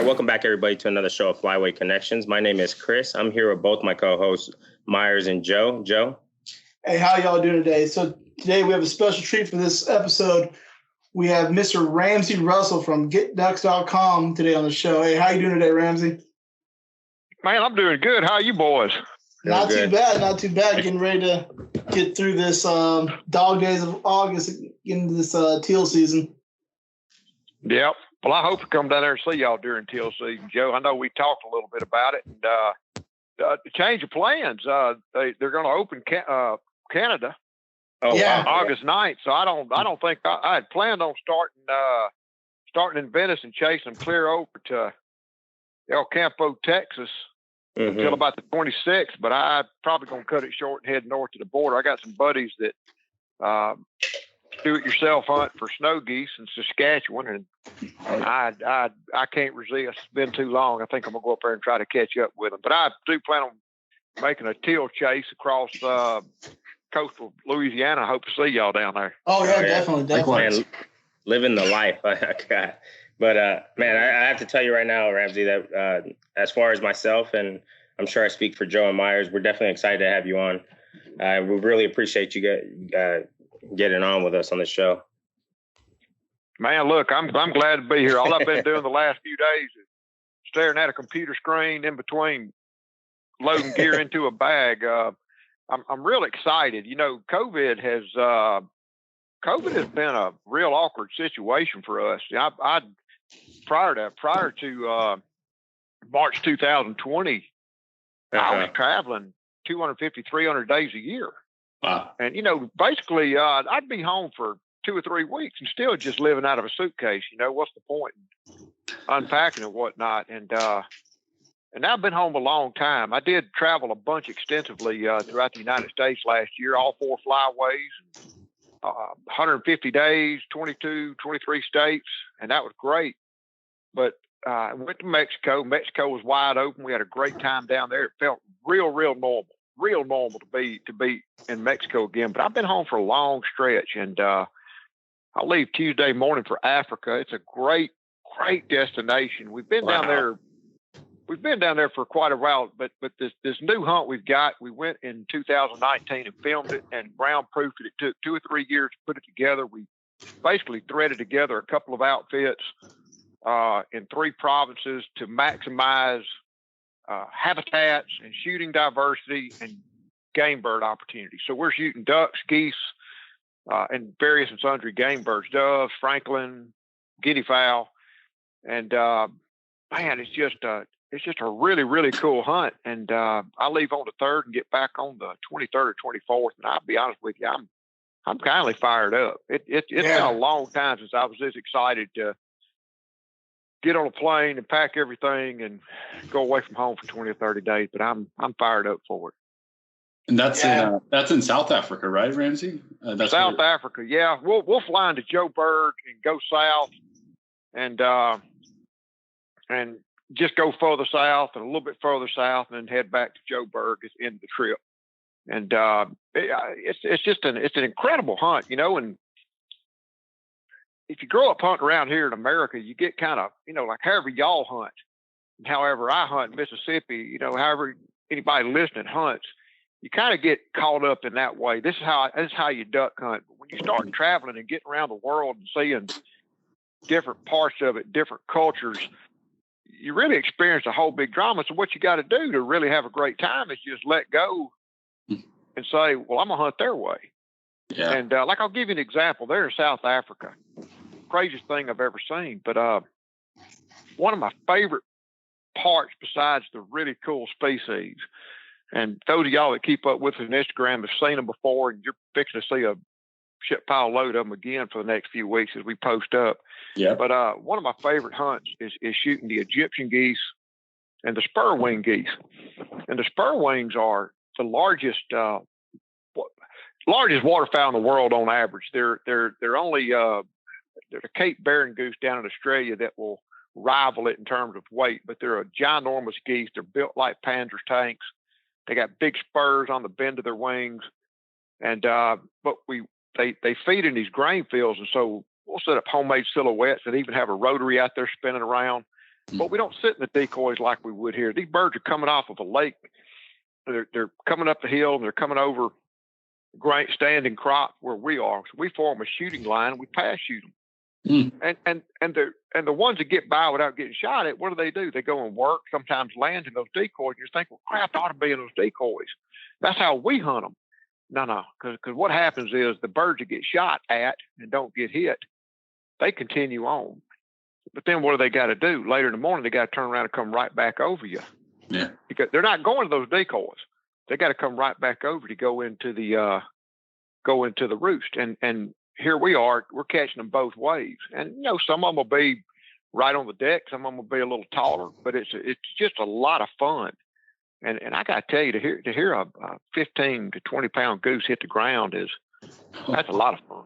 welcome back, everybody, to another show of Flyweight Connections. My name is Chris. I'm here with both my co-hosts, Myers and Joe. Joe? Hey, how y'all doing today? So today we have a special treat for this episode. We have Mr. Ramsey Russell from GetDucks.com today on the show. Hey, how you doing today, Ramsey? Man, I'm doing good. How are you boys? Not too bad. Getting ready to get through this dog days of August into this Teal season. Yep. Well, I hope to come down there and see y'all during Teal season, Joe. I know we talked a little bit about it, and change of plans. They're going to open Canada. August 9th. So I don't think I had planned on starting in Venice and chasing them clear over to El Campo, Texas, until about the 26th. But I'm probably going to cut it short and head north to the border. I got some buddies that do-it-yourself hunt for snow geese in Saskatchewan, and I can't resist. It's been too long. I think I'm gonna go up there and try to catch up with them. But I do plan on making a teal chase across coastal Louisiana. I hope to see y'all down there. Oh yeah, definitely. Man, living the life. But man, I have to tell you right now, Ramsey, that as far as myself, and I'm sure I speak for Joe and Myers, we're definitely excited to have you on. We really appreciate you getting on with us on the show. Man, look, I'm glad to be here. All I've been doing the last few days is staring at a computer screen in between loading gear into a bag. I'm real excited. You know, COVID has been a real awkward situation for us. I prior to March 2020, I was traveling 250, 300 days a year. Wow. And, you know, basically, I'd be home for 2 or 3 weeks and still just living out of a suitcase. You know, what's the point in unpacking and whatnot? And I've been home a long time. I did travel a bunch extensively throughout the United States last year, all 4 flyways, 150 days, 22, 23 states, and that was great. But I went to Mexico. Mexico was wide open. We had a great time down there. It felt real normal to be in Mexico again. But I've been home for a long stretch, and I'll leave Tuesday morning for Africa. It's a great destination. We've been down there. We've been down there for quite a while, but this new hunt we've got, we went in 2019 and filmed it and ground proofed it. It took 2 or 3 years to put it together. We basically threaded together a couple of outfits in 3 provinces to maximize habitats and shooting diversity and game bird opportunities. So we're shooting ducks, geese, and various and sundry game birds, doves, francolin, guinea fowl, and man, it's just a really cool hunt. And I leave on the 3rd and get back on the 23rd or 24th. And I'll be honest with you, I'm kindly fired up. It's been a long time since I was this excited to get on a plane and pack everything and go away from home for 20 or 30 days. But I'm fired up for it. And that's in South Africa, right, Ramsey? That's South Africa. Yeah, we'll fly into Joburg and go south, and just go further south and a little bit further south, and then head back to Joburg at the end of the trip. And it's an incredible hunt, you know. And if you grow up hunting around here in America, you get kind of, you know, like however y'all hunt, and however I hunt in Mississippi, you know, however anybody listening hunts, you kind of get caught up in that way. This is how you duck hunt. But when you start traveling and getting around the world and seeing different parts of it, different cultures, you really experience a whole big drama. So what you got to do to really have a great time is just let go and say, well, I'm going to hunt their way. Yeah. And like, I'll give you an example. They're in South Africa. Craziest thing I've ever seen. But one of my favorite parts, besides the really cool species, and those of y'all that keep up with us on Instagram have seen them before, and you're fixing to see a shit pile load of them again for the next few weeks as we post up. Yeah. But one of my favorite hunts is shooting the Egyptian geese and the spur wing geese. And the spur wings are the largest waterfowl in the world on average. They're only there's a Cape Barren goose down in Australia that will rival it in terms of weight, but they're a ginormous geese. They're built like Panzer's tanks. They got big spurs on the bend of their wings, and but they feed in these grain fields, and so we'll set up homemade silhouettes and even have a rotary out there spinning around. But we don't sit in the decoys like we would here. These birds are coming off of a lake. They're coming up the hill and they're coming over great standing crop where we are. So we form a shooting line and we pass shoot them. And the ones that get by without getting shot at, what do? They go and work, sometimes land in those decoys. And you think, well, crap, I ought to be in those decoys. That's how we hunt them. No, because what happens is the birds that get shot at and don't get hit, they continue on. But then what do they got to do? Later in the morning, they got to turn around and come right back over you. Yeah. Because they're not going to those decoys. They got to come right back over to go into the roost. And here we are, we're catching them both ways. And, some of them will be right on the deck. Some of them will be a little taller, but it's just a lot of fun. And I got to tell you, to hear a 15 to 20 pound goose hit the ground that's a lot of fun,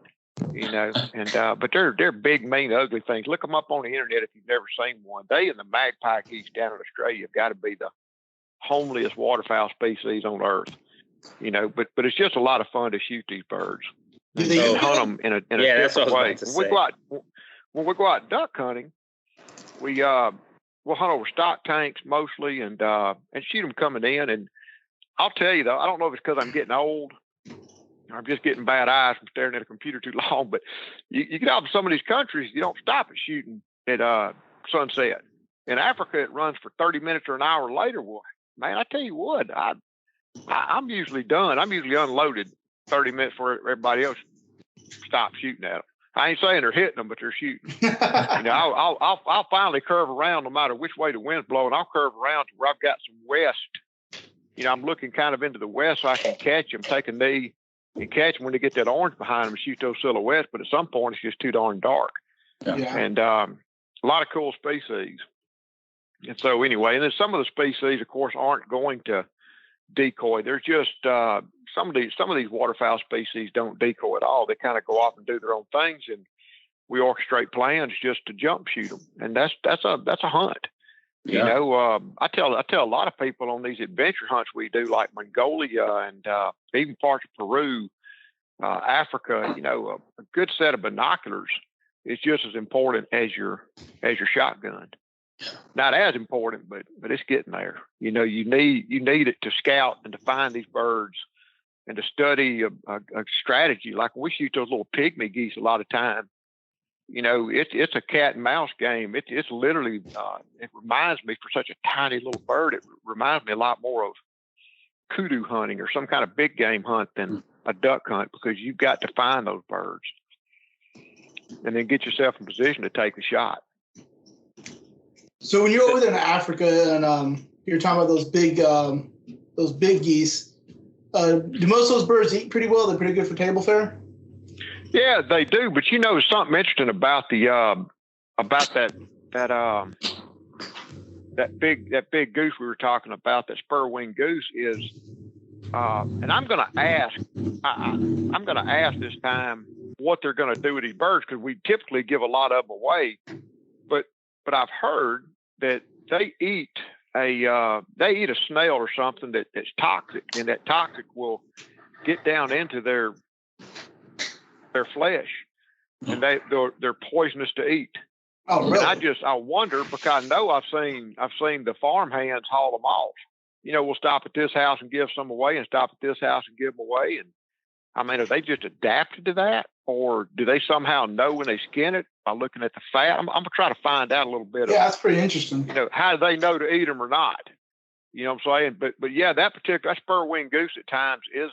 and, but they're big, mean, ugly things. Look them up on the internet if you've never seen one. They and the magpie geese down in Australia have got to be the homeliest waterfowl species on earth, but it's just a lot of fun to shoot these birds. And hunt them in a different way. When we go out duck hunting, we'll hunt over stock tanks mostly and shoot them coming in. And I'll tell you though, I don't know if it's because I'm getting old or I'm just getting bad eyes from staring at a computer too long, but you get out in some of these countries, you don't stop at shooting at sunset. In Africa, it runs for 30 minutes or an hour later. Well, man, I tell you what, I'm usually done. I'm usually unloaded 30 minutes before everybody else stops shooting at them. I ain't saying they're hitting them, but they're shooting. I'll finally curve around no matter which way the wind's blowing. I'll curve around to where I've got some west. I'm looking kind of into the west so I can catch them, take a knee, and catch them when they get that orange behind them and shoot those silhouettes. But at some point, it's just too darn dark. Yeah. And a lot of cool species. And so anyway, and then some of the species, of course, aren't going to decoy. There's just some of these waterfowl species don't decoy at all. They kind of go off and do their own things, and we orchestrate plans just to jump shoot them, and that's a hunt. Yeah. I tell a lot of people on these adventure hunts we do, like Mongolia and even parts of Peru, Africa. A good set of binoculars is just as important as your shotgun. Not as important, but it's getting there. You need it to scout and to find these birds and to study a strategy. Like when we shoot those little pygmy geese, a lot of time, it's a cat and mouse game. It's literally, it reminds me, for such a tiny little bird, it reminds me a lot more of kudu hunting or some kind of big game hunt than a duck hunt, because you've got to find those birds and then get yourself in position to take the shot. So when you're over there in Africa and you're talking about those big geese, do most of those birds eat pretty well? They're pretty good for table fare? Yeah, they do. But something interesting about that big goose we were talking about, that spur-winged goose, is, and I'm going to ask this time what they're going to do with these birds, because we typically give a lot of them away. But I've heard that they eat a snail or something that's toxic, and that toxic will get down into their flesh, and they're poisonous to eat. Oh, really? And I wonder, because I know I've seen the farm hands haul them off. We'll stop at this house and give some away, and stop at this house and give them away. And I mean, are they just adapted to that, or do they somehow know when they skin it by looking at the fat? I'm gonna try to find out a little bit. Yeah, that's pretty interesting. How do they know to eat them or not? You know what I'm saying? But yeah, that spur-winged goose at times is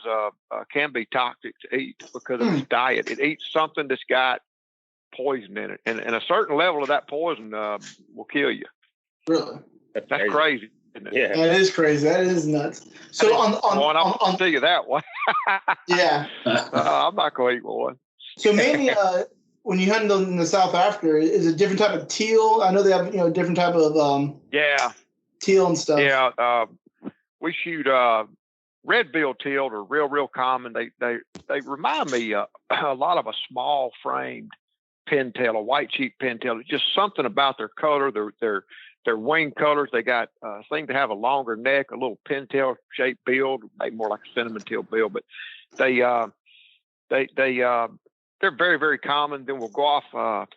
can be toxic to eat because of its diet. It eats something that's got poison in it, and a certain level of that poison will kill you. Really? That's crazy. Isn't it? Yeah, that is crazy. That is nuts. So I'll tell you that one. Yeah. I'm not going to eat one. So mainly, when you hunt in the South Africa, is it a different type of teal? I know they have different type of teal and stuff. Yeah, we shoot red-billed teal. Are real common. They remind me a lot of a small framed pintail, a white cheek pintail. It's just something about their color, their wing colors. They got seem to have a longer neck, a little pintail shaped bill, maybe more like a cinnamon tail bill. But they're very, very common. Then we'll go off.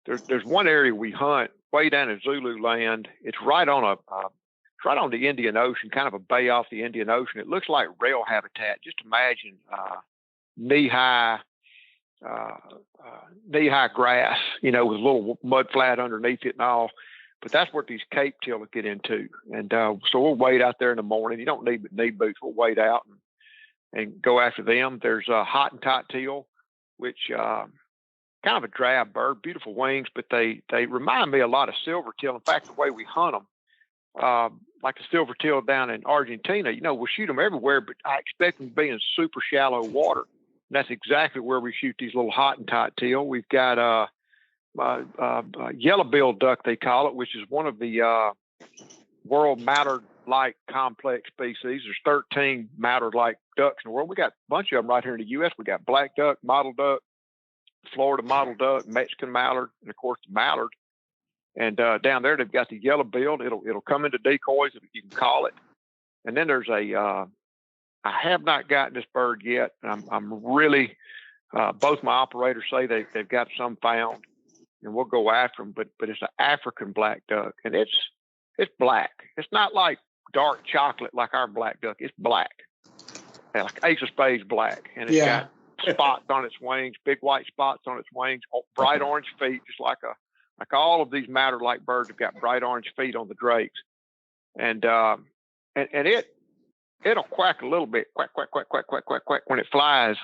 There's one area we hunt. way down in Zulu land. It's right on the Indian Ocean, kind of a bay off the Indian Ocean. It looks like rail habitat. Just imagine knee-high grass, with a little mud flat underneath it and all. But that's what these Cape teal will get into. And so we'll wait out there in the morning. You don't need knee boots. We'll wait out and go after them. There's a Hottentot teal, which kind of a drab bird, beautiful wings, but they remind me a lot of silver teal. In fact, the way we hunt them, like the silver teal down in Argentina, we'll shoot them everywhere, but I expect them to be in super shallow water. And that's exactly where we shoot these little Hottentot teal. We've got yellow-billed duck, they call it, which is one of the world mallard-like complex species. There's 13 mallard-like ducks in the world. We got a bunch of them right here in the U.S. We got black duck, mottled duck, Florida mottled duck, Mexican mallard, and of course the mallard. And down there they've got the yellow-billed. It'll come into decoys, you can call it. And then there's I have not gotten this bird yet. I'm really both my operators say they've got some found, and we'll go after them. But it's an African black duck, and it's black. It's not like dark chocolate like our black duck. It's black, like ace of spades black, and it's got spots on its wings, big white spots on its wings, bright orange feet, just like all of these mallard-like birds have got bright orange feet on the drakes, and it'll quack a little bit, quack, quack, quack, quack, quack, quack, quack when it flies.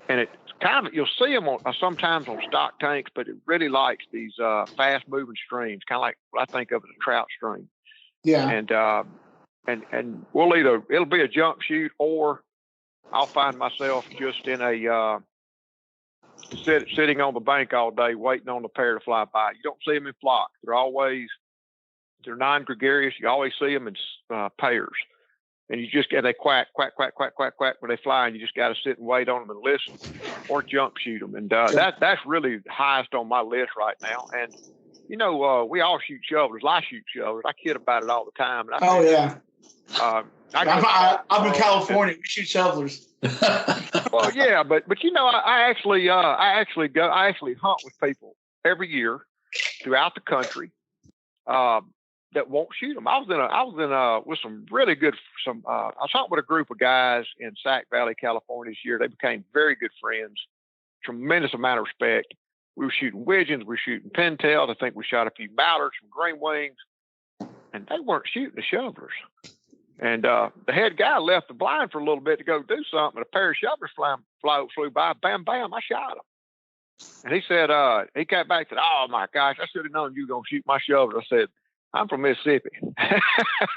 And it's kind of, you'll see them sometimes on stock tanks, but it really likes these fast moving streams, kind of like what I think of as a trout stream. Yeah. And we'll it'll be a jump shoot, or I'll find myself just in a sitting on the bank all day waiting on the pair to fly by. You don't see them in flocks. They're non-gregarious. You always see them in pairs. And you just get they quack, quack, quack, quack, quack, quack when they fly, and you just got to sit and wait on them and listen, or jump shoot them. And that's really highest on my list right now. And we all shoot shovelers. I shoot shovelers. I kid about it all the time. And I'm in California. We shoot shovelers. Well, yeah, but I actually hunt with people every year throughout the country. That won't shoot them. I was in with some really good I was hunting with a group of guys in Sac Valley, California this year. They became very good friends. Tremendous amount of respect. We were shooting widgeons, we were shooting pintails. I think we shot a few mallards, some green wings, and they weren't shooting the shovelers. And the head guy left the blind for a little bit to go do something, and a pair of shovelers flew by. Bam, bam! I shot him. And he said, he came back and said, "Oh my gosh, I should have known you were gonna shoot my shoveler." I said, I'm from Mississippi.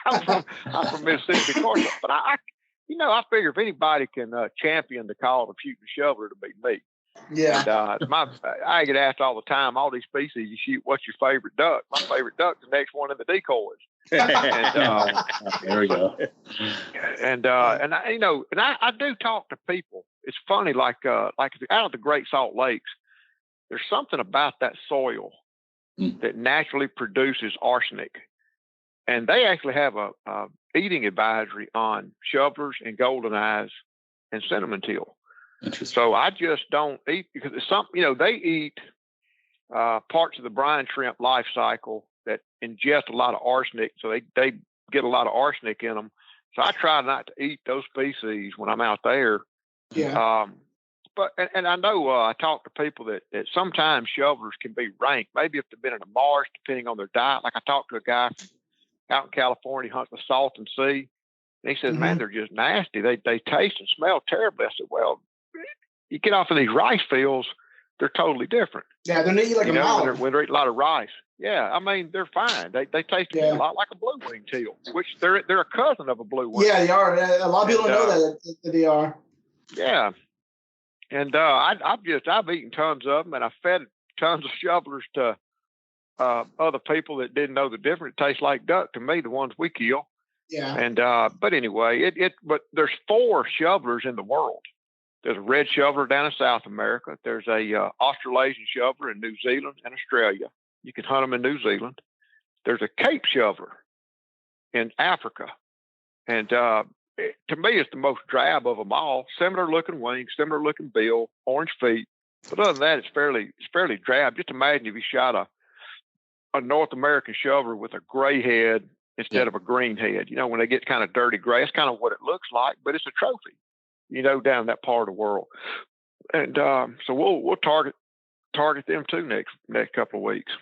I'm from Mississippi, of course. But I figure if anybody can champion the call of shooting a shoveler, to be me. Yeah. And, I get asked all the time, all these species you shoot, what's your favorite duck? My favorite duck's the next one in the decoys. And, there we go. And I do talk to people. It's funny, like out of the Great Salt Lakes, there's something about that soil that naturally produces arsenic. And they actually have a eating advisory on shovelers and golden eyes and cinnamon teal. So I just don't eat, because it's something, they eat parts of the brine shrimp life cycle that ingest a lot of arsenic. So they get a lot of arsenic in them. So I try not to eat those species when I'm out there. Yeah. But I know I talk to people that sometimes shovelers can be rank. Maybe if they've been in a marsh, depending on their diet. Like I talked to a guy out in California hunting the Salton Sea, and he says, "Man, they're just nasty. They taste and smell terribly." I said, "Well, you get off of these rice fields, they're totally different. Yeah, they're eating like a mallard when they're eating a lot of rice. Yeah, I mean they're fine. They taste a lot like a blue wing teal, which they're a cousin of a blue wing. Yeah, they are. A lot of people don't know that they are. Yeah." And I've eaten tons of them, and I fed tons of shovelers to other people that didn't know the difference. It tastes like duck to me, the ones we kill. Yeah. And but anyway, but there's 4 shovelers in the world. There's a red shoveler down in South America. There's a Australasian shoveler in New Zealand and Australia. You can hunt them in New Zealand. There's a Cape shoveler in Africa, and to me, it's the most drab of them all. Similar looking wings, similar looking bill, orange feet. But other than that, it's fairly drab. Just imagine if you shot a North American shoveler with a gray head instead of a green head. You know, when they get kind of dirty gray, that's kind of what it looks like, but it's a trophy, you know, down in that part of the world. And so we'll target them too next couple of weeks.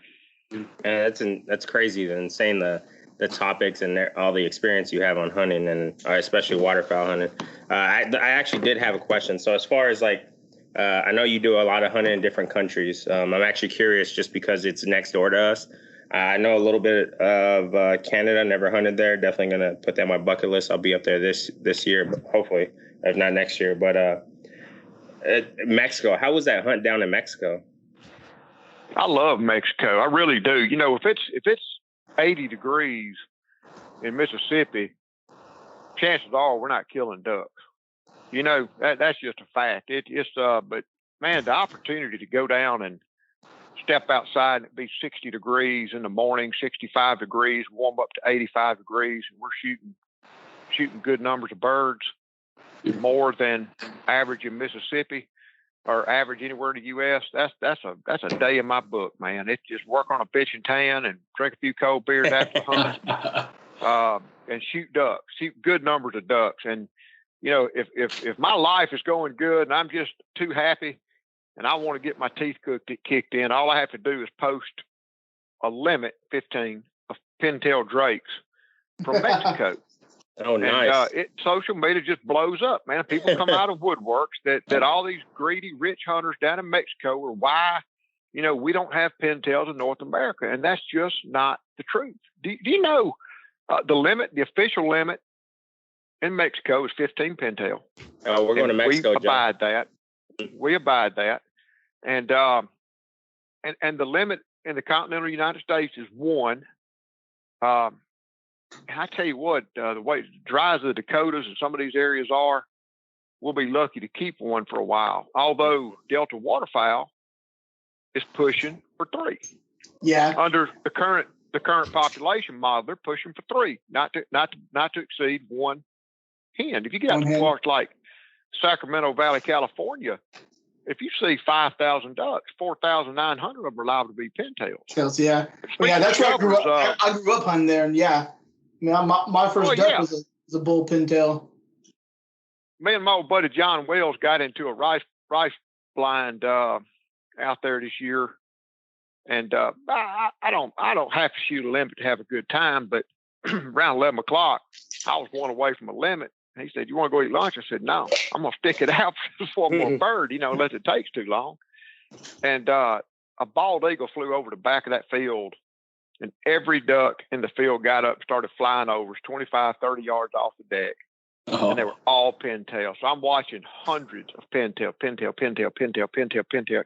And that's crazy and insane, the topics and all the experience you have on hunting, and especially waterfowl hunting. I actually did have a question. So as far as like, I know you do a lot of hunting in different countries. I'm actually curious just because it's next door to us. I know a little bit of Canada, never hunted there. Definitely going to put that on my bucket list. I'll be up there this year, but hopefully, if not next year. But Mexico, how was that hunt down in Mexico? I love Mexico. I really do. You know, if it's 80 degrees in Mississippi, chances are we're not killing ducks. You know, that's just a fact. But man, the opportunity to go down and step outside and it be 60 degrees in the morning, 65 degrees, warm up to 85 degrees, and we're shooting good numbers of birds, more than average in Mississippi or average anywhere in the U.S. That's a day in my book, man. It's just work on a pitch and tan and drink a few cold beers after the hunt, and shoot ducks, shoot good numbers of ducks. And you know, if my life is going good and I'm just too happy and I want to get my teeth kicked in, all I have to do is post a limit 15 of pintail drakes from Mexico. Oh, nice. And social media just blows up, man. People come out of woodworks that all these greedy, rich hunters down in Mexico are why, you know, we don't have pintails in North America. And that's just not the truth. Do you know the official limit in Mexico is 15 pintail. Oh, we're going to Mexico, We abide that. We abide that. And the limit in the continental United States is 1. And I tell you what, the way dry as the Dakotas and some of these areas are, we'll be lucky to keep 1 for a while. Although Delta waterfowl is pushing for 3. Yeah. Under the current population model, they're pushing for 3, not to exceed 1 hen. If you get out to parts like Sacramento Valley, California, if you see 5,000 ducks, 4,900 of them are liable to be pintails. Yeah. Well, yeah, that's where I grew up. I grew up hunting there, and yeah. I mean, my first duck was a bull pintail. Me and my old buddy John Wells got into a rice blind out there this year, and I don't have to shoot a limit to have a good time, but around 11 o'clock, I was 1 away from a limit. And he said, "You want to go eat lunch?" I said, "No, I'm gonna stick it out for one more bird, you know, unless it takes too long." And a bald eagle flew over the back of that field. And every duck in the field got up and started flying over 25, 30 yards off the deck. Oh. And they were all pintail. So I'm watching hundreds of pintail,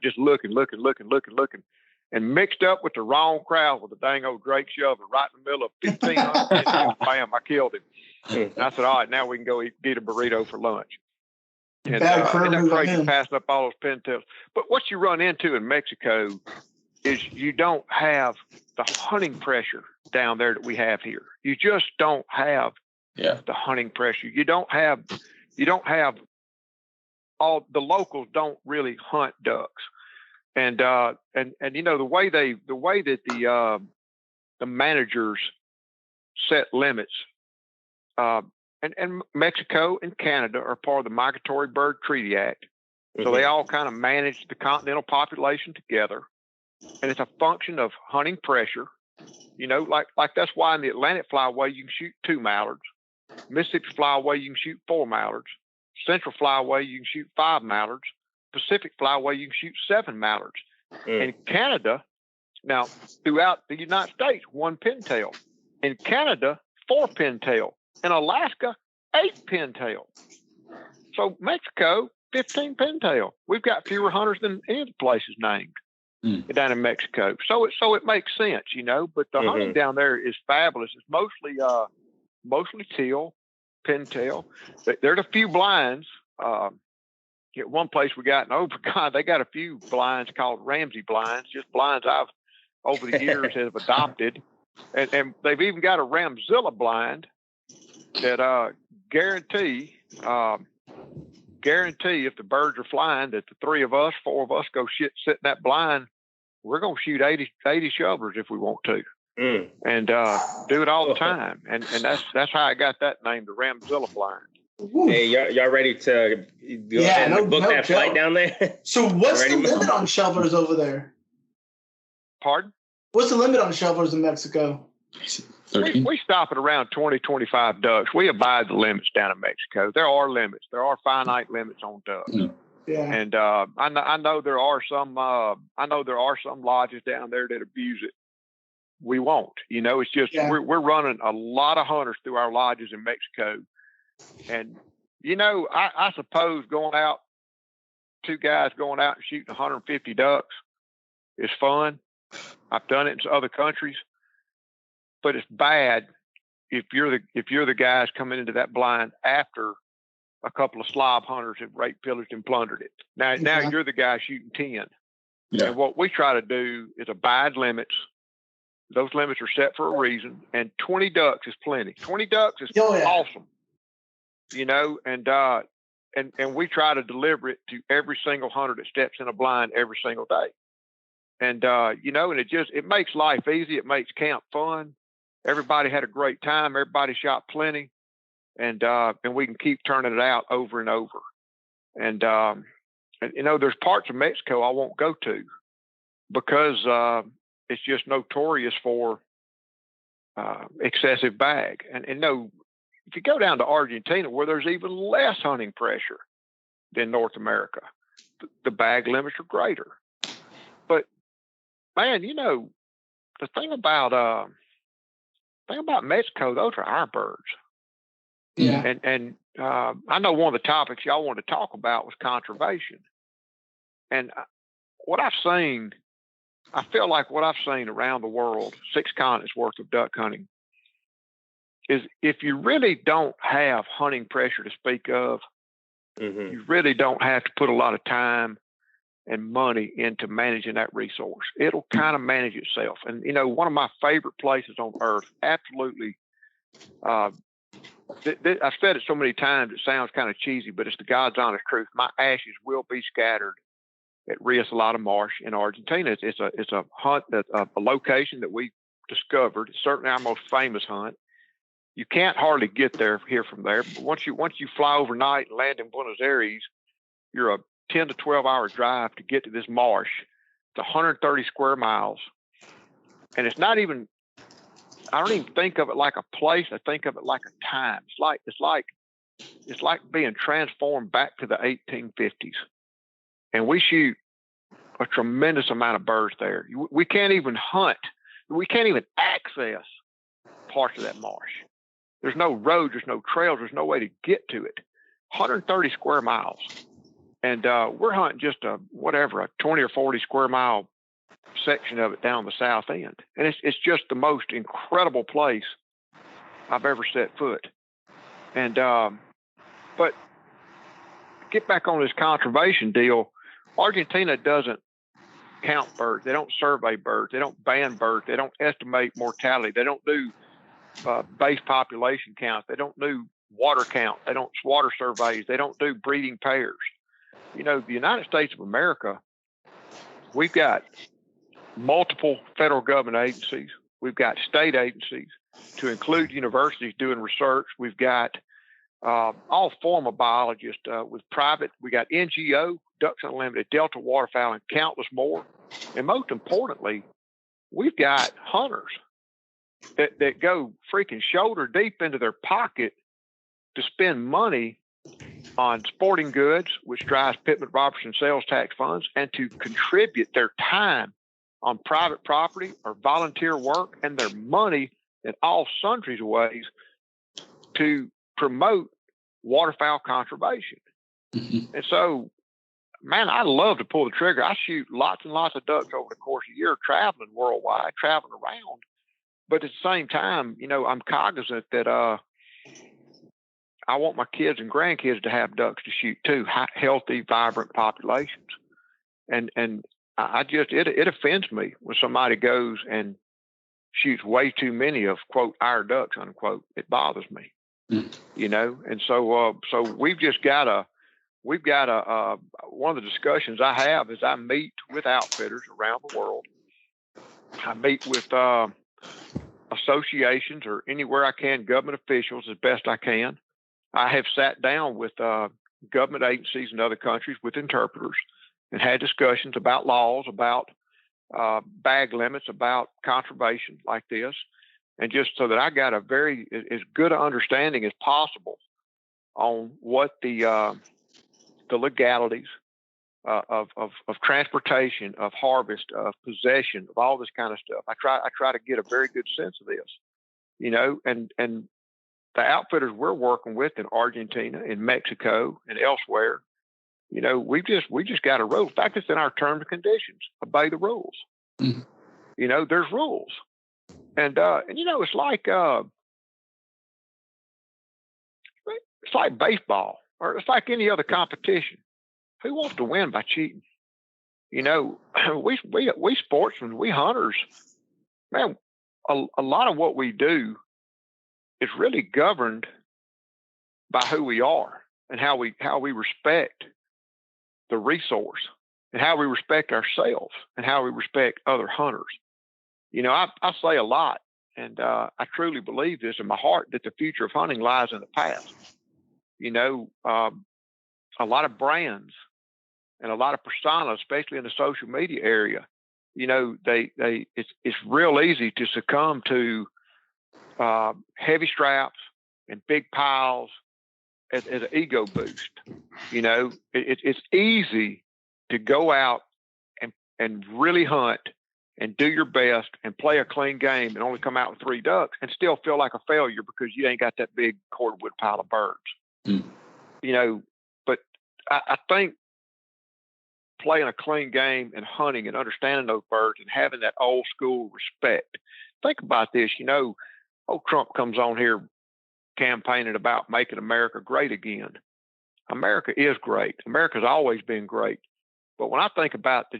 just looking. And mixed up with the wrong crowd with the dang old Drake shoveler right in the middle of 1,500 pintail. Bam, I killed him. And I said, all right, now we can go get a burrito for lunch. And that crazy passing up all those pintails. But what you run into in Mexico is you don't have the hunting pressure down there that we have here. You just don't have the hunting pressure. You don't have all the locals don't really hunt ducks. And you know, the way that the managers set limits, and Mexico and Canada are part of the Migratory Bird Treaty Act. So they all kind of manage the continental population together. And it's a function of hunting pressure, you know, like that's why in the Atlantic flyway you can shoot 2 mallards, Mississippi flyway you can shoot 4 mallards, Central flyway you can shoot 5 mallards, Pacific flyway you can shoot 7 mallards. In Canada, now throughout the United States, 1 pintail. In Canada, 4 pintail. In Alaska, 8 pintail. So Mexico, 15 pintail. We've got fewer hunters than any of the places named. Down in Mexico, so it makes sense, you know. But the hunting down there is fabulous. It's mostly teal, pintail. There's a few blinds. At one place we got they got a few blinds called Ramsey blinds, just blinds I've over the years have adopted, and they've even got a Ramzilla blind that guarantee if the birds are flying that the 4 of us go sit in that blind we're going to shoot 80 shovelers if we want to. And do it all the time. And that's how I got that name, the Ramzilla blind. Ooh. Hey, y'all ready to go ahead and book that flight down there? So what's the limit on shovelers over there? Pardon? What's the limit on shovelers in Mexico? We stop at around 20, 25 ducks. We abide the limits down in Mexico. There are limits. There are finite limits on ducks. Yeah. And I know there are some lodges down there that abuse it. We won't. It's just we're running a lot of hunters through our lodges in Mexico. And I suppose two guys going out and shooting 150 ducks is fun. I've done it in other countries. But it's bad if you're the guys coming into that blind after a couple of slob hunters have raped, pillaged, and plundered it. Now you're the guy shooting 10. Yeah. And what we try to do is abide limits. Those limits are set for a reason, and 20 ducks is plenty. 20 ducks is awesome, and we try to deliver it to every single hunter that steps in a blind every single day. And and it makes life easy. It makes camp fun. Everybody had a great time. Everybody shot plenty, and we can keep turning it out over and over. And there's parts of Mexico I won't go to because it's just notorious for excessive bag. And if you go down to Argentina, where there's even less hunting pressure than North America, the bag limits are greater. But man, the thing about Mexico, those are our birds. Yeah. And I know one of the topics y'all wanted to talk about was conservation. And what I've seen, I feel like what I've seen around the world, 6 continents worth of duck hunting, is if you really don't have hunting pressure to speak of, you really don't have to put a lot of time and money into managing that resource. It'll kind of manage itself. And, one of my favorite places on earth, absolutely, I've said it so many times, it sounds kind of cheesy, but it's the God's honest truth. My ashes will be scattered at Rio Salado Marsh in Argentina. It's a hunt, a location that we discovered. It's certainly our most famous hunt. You can't hardly get here from there. But once you fly overnight and land in Buenos Aires, you're a 10 to 12 hour drive to get to this marsh. It's 130 square miles. And it's not even, I don't even think of it like a place. I think of it like a time. It's like being transformed back to the 1850s. And we shoot a tremendous amount of birds there. We can't even hunt. We can't even access parts of that marsh. There's no roads, there's no trails, there's no way to get to it. 130 square miles. And we're hunting just a 20 or 40 square mile section of it down the south end. And it's just the most incredible place I've ever set foot. And but get back on this conservation deal. Argentina doesn't count birds. They don't survey birds. They don't ban birds. They don't estimate mortality. They don't do base population counts. They don't do water count. They don't water surveys. They don't do breeding pairs. The United States of America, we've got multiple federal government agencies. We've got state agencies, to include universities doing research. We've got all form of biologists with private. We got NGO, Ducks Unlimited, Delta Waterfowl, and countless more. And most importantly, we've got hunters that go freaking shoulder deep into their pocket to spend money on sporting goods, which drives Pittman Robertson sales tax funds, and to contribute their time on private property or volunteer work and their money in all sundries of ways to promote waterfowl conservation. And so, man, I love to pull the trigger. I shoot lots and lots of ducks over the course of a year, traveling worldwide, traveling around. But at the same time, I'm cognizant that I want my kids and grandkids to have ducks to shoot too, healthy, vibrant populations. And I just, it offends me when somebody goes and shoots way too many of, quote, our ducks, unquote. It bothers me, And so we've got one of the discussions I have is I meet with outfitters around the world, I meet with associations or anywhere I can, government officials as best I can. I have sat down with government agencies in other countries with interpreters and had discussions about laws, about bag limits, about conservation like this, and just so that I got a very as good an understanding as possible on what the legalities of transportation, of harvest, of possession, of all this kind of stuff. I try to get a very good sense of this, and the outfitters we're working with in Argentina, in Mexico, and elsewhere, we just got a rule. In fact, it's in our terms and conditions. Obey the rules. Mm-hmm. There's rules, and it's like baseball, or it's like any other competition. Who wants to win by cheating? We sportsmen, we hunters, man. A lot of what we do is really governed by who we are and how we respect the resource and how we respect ourselves and how we respect other hunters. I say a lot, and I truly believe this in my heart, that the future of hunting lies in the past. A lot of brands and a lot of personas, especially in the social media area, it's real easy to succumb to heavy straps and big piles as an ego boost. It's easy to go out and really hunt and do your best and play a clean game and only come out with 3 ducks and still feel like a failure because you ain't got that big cordwood pile of birds. Mm. But I think playing a clean game and hunting and understanding those birds and having that old school respect. Think about this, old Trump comes on here campaigning about making America great again. America is great. America's always been great. But when I think about the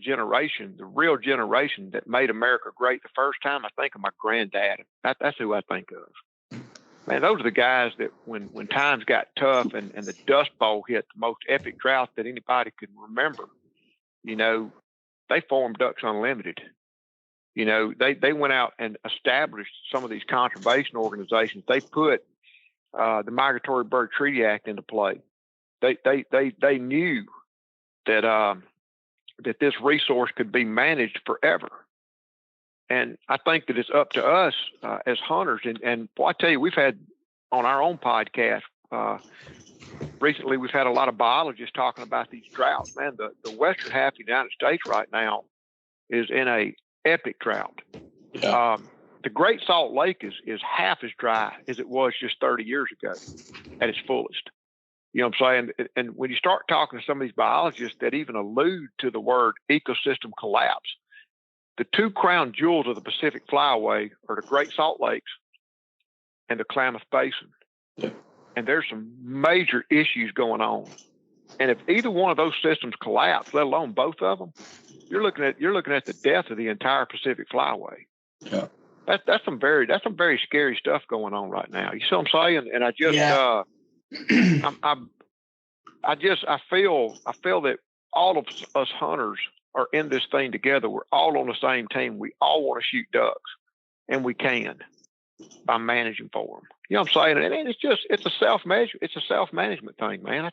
real generation that made America great the first time, I think of my granddad. That's who I think of. Man, those are the guys that when times got tough and the Dust Bowl hit, the most epic drought that anybody could remember, they formed Ducks Unlimited. They went out and established some of these conservation organizations. They put the Migratory Bird Treaty Act into play. They knew that that this resource could be managed forever. And I think that it's up to us as hunters. And I tell you, we've had on our own podcast recently, we've had a lot of biologists talking about these droughts. Man, the western half of the United States right now is in a epic drought. Yeah. The Great Salt Lake is half as dry as it was just 30 years ago at its fullest. You know what I'm saying? And when you start talking to some of these biologists that even allude to the word ecosystem collapse, the 2 crown jewels of the Pacific Flyway are the Great Salt Lakes and the Klamath Basin. Yeah. And there's some major issues going on. And if either one of those systems collapse, let alone both of them, you're looking at the death of the entire Pacific Flyway. Yeah. That's some very scary stuff going on right now. You see what I'm saying? And I feel that all of us hunters are in this thing together. We're all on the same team. We all want to shoot ducks, and we can by managing for them. You know what I'm saying? And it's a self-management thing, man.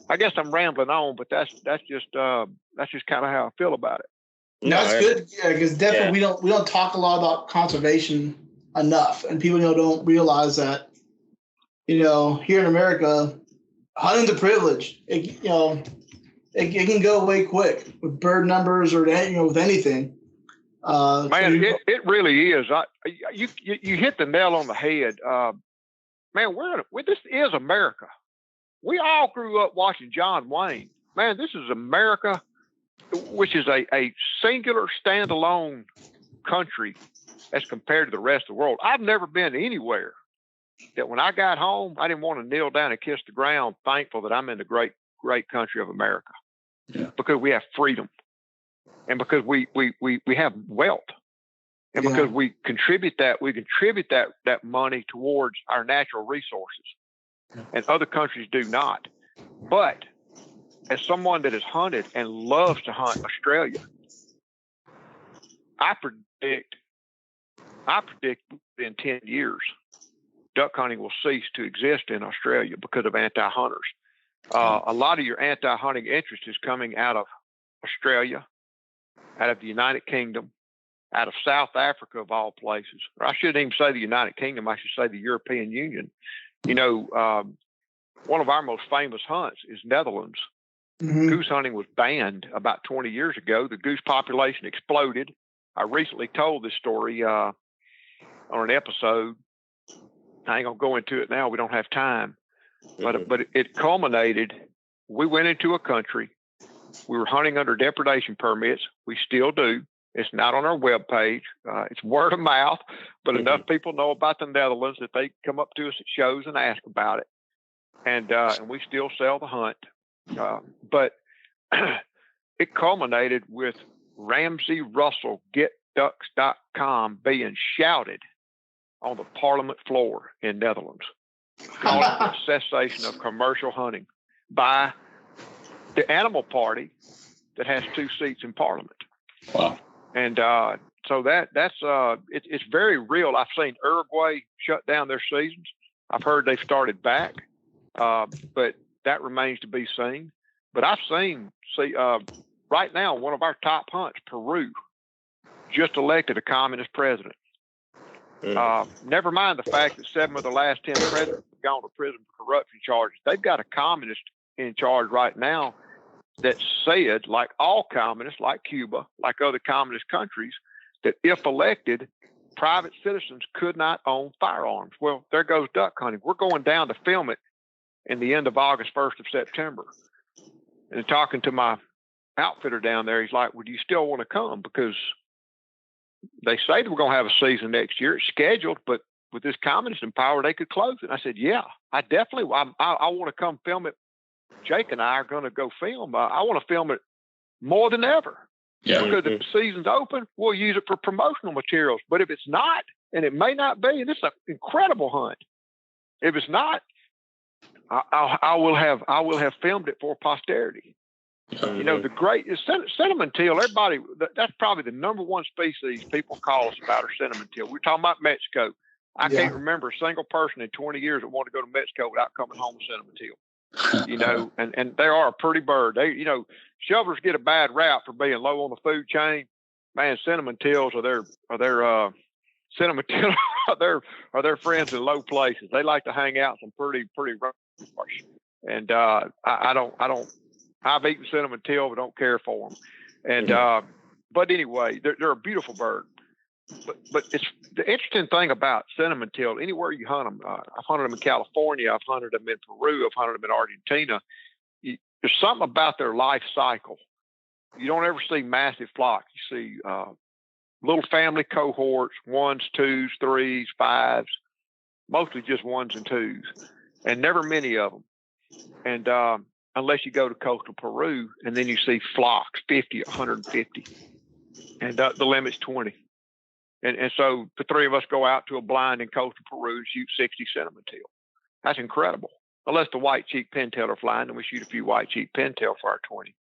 I guess I'm rambling on, but that's just kind of how I feel about it. No, that's good. Yeah, because definitely we don't talk a lot about conservation enough, and people don't realize that. Here in America, hunting's a privilege. It can go away quick with bird numbers or with anything. Man, it really is. You hit the nail on the head. Man, this is America. We all grew up watching John Wayne. Man, this is America, which is a singular, standalone country as compared to the rest of the world. I've never been anywhere that when I got home, I didn't want to kneel down and kiss the ground, thankful that I'm in the great, great country of America. Yeah. Because we have freedom, and because we have wealth, and because we contribute that money towards our natural resources, and other countries do not. But as someone that has hunted and loves to hunt Australia, predict in 10 years, duck hunting will cease to exist in Australia because of anti-hunters. A lot of your anti-hunting interest is coming out of Australia, out of the United Kingdom, out of South Africa, of all places. Or I shouldn't even say the United Kingdom. I should say the European Union. One of our most famous hunts is Netherlands. Mm-hmm. Goose hunting was banned about 20 years ago. The goose population exploded. I recently told this story on an episode. I ain't going to go into it now. We don't have time. But it culminated. We went into a country. We were hunting under depredation permits. We still do. It's not on our webpage. It's word of mouth, but enough people know about the Netherlands that they come up to us at shows and ask about it. And we still sell the hunt. But it culminated with Ramsey Russell, GetDucks.com, being shouted on the Parliament floor in Netherlands, calling for the cessation of commercial hunting by the animal party that has 2 seats in Parliament. Wow. And so it's very real. I've seen Uruguay shut down their seasons. I've heard they've started back, but that remains to be seen. But I've seen right now, one of our top hunts, Peru, just elected a communist president. Never mind the fact that 7 of the last 10 presidents have gone to prison for corruption charges. They've got a communist in charge right now that said, like all communists, like Cuba, like other communist countries, that if elected, private citizens could not own firearms. Well, there goes duck hunting. We're going down to film it in the end of August, 1st of September. And talking to my outfitter down there, he's like, well, do you still want to come? Because they say that we're going to have a season next year. It's scheduled, but with this communist in power, they could close it. And I said, yeah, I definitely, I want to come film it. Jake and I are going to go film. I want to film it more than ever. Yeah. Because if the season's open, we'll use it for promotional materials. But if it's not, and it may not be, and it's an incredible hunt. If it's not, I will have filmed it for posterity. You know, the great cinnamon teal. Everybody, that's probably the number one species people call us about are cinnamon teal. We're talking about Mexico. I can't remember a single person in 20 years that wanted to go to Mexico without coming home with cinnamon teal. You know, and they are a pretty bird. They, you know, shovelers get a bad rap for being low on the food chain. Man, cinnamon teals are their cinnamon teal are their friends in low places. They like to hang out some pretty rough. And I've eaten cinnamon teal, but don't care for them. And but anyway, they're a beautiful bird. But it's the interesting thing about cinnamon teal. Anywhere you hunt them, I've hunted them in California, I've hunted them in Peru, I've hunted them in Argentina. There's something about their life cycle. You don't ever see massive flocks. You see little family cohorts, 1s, 2s, 3s, 5s, mostly just 1s and 2s, and never many of them. And unless you go to coastal Peru, and then you see flocks, 50, 150, and the limit's 20. And so the 3 of us go out to a blind in coastal Peru and shoot 60 cinnamon teal. That's incredible. Unless the white-cheeked pintail are flying, then we shoot a few white-cheeked pintail for our 20.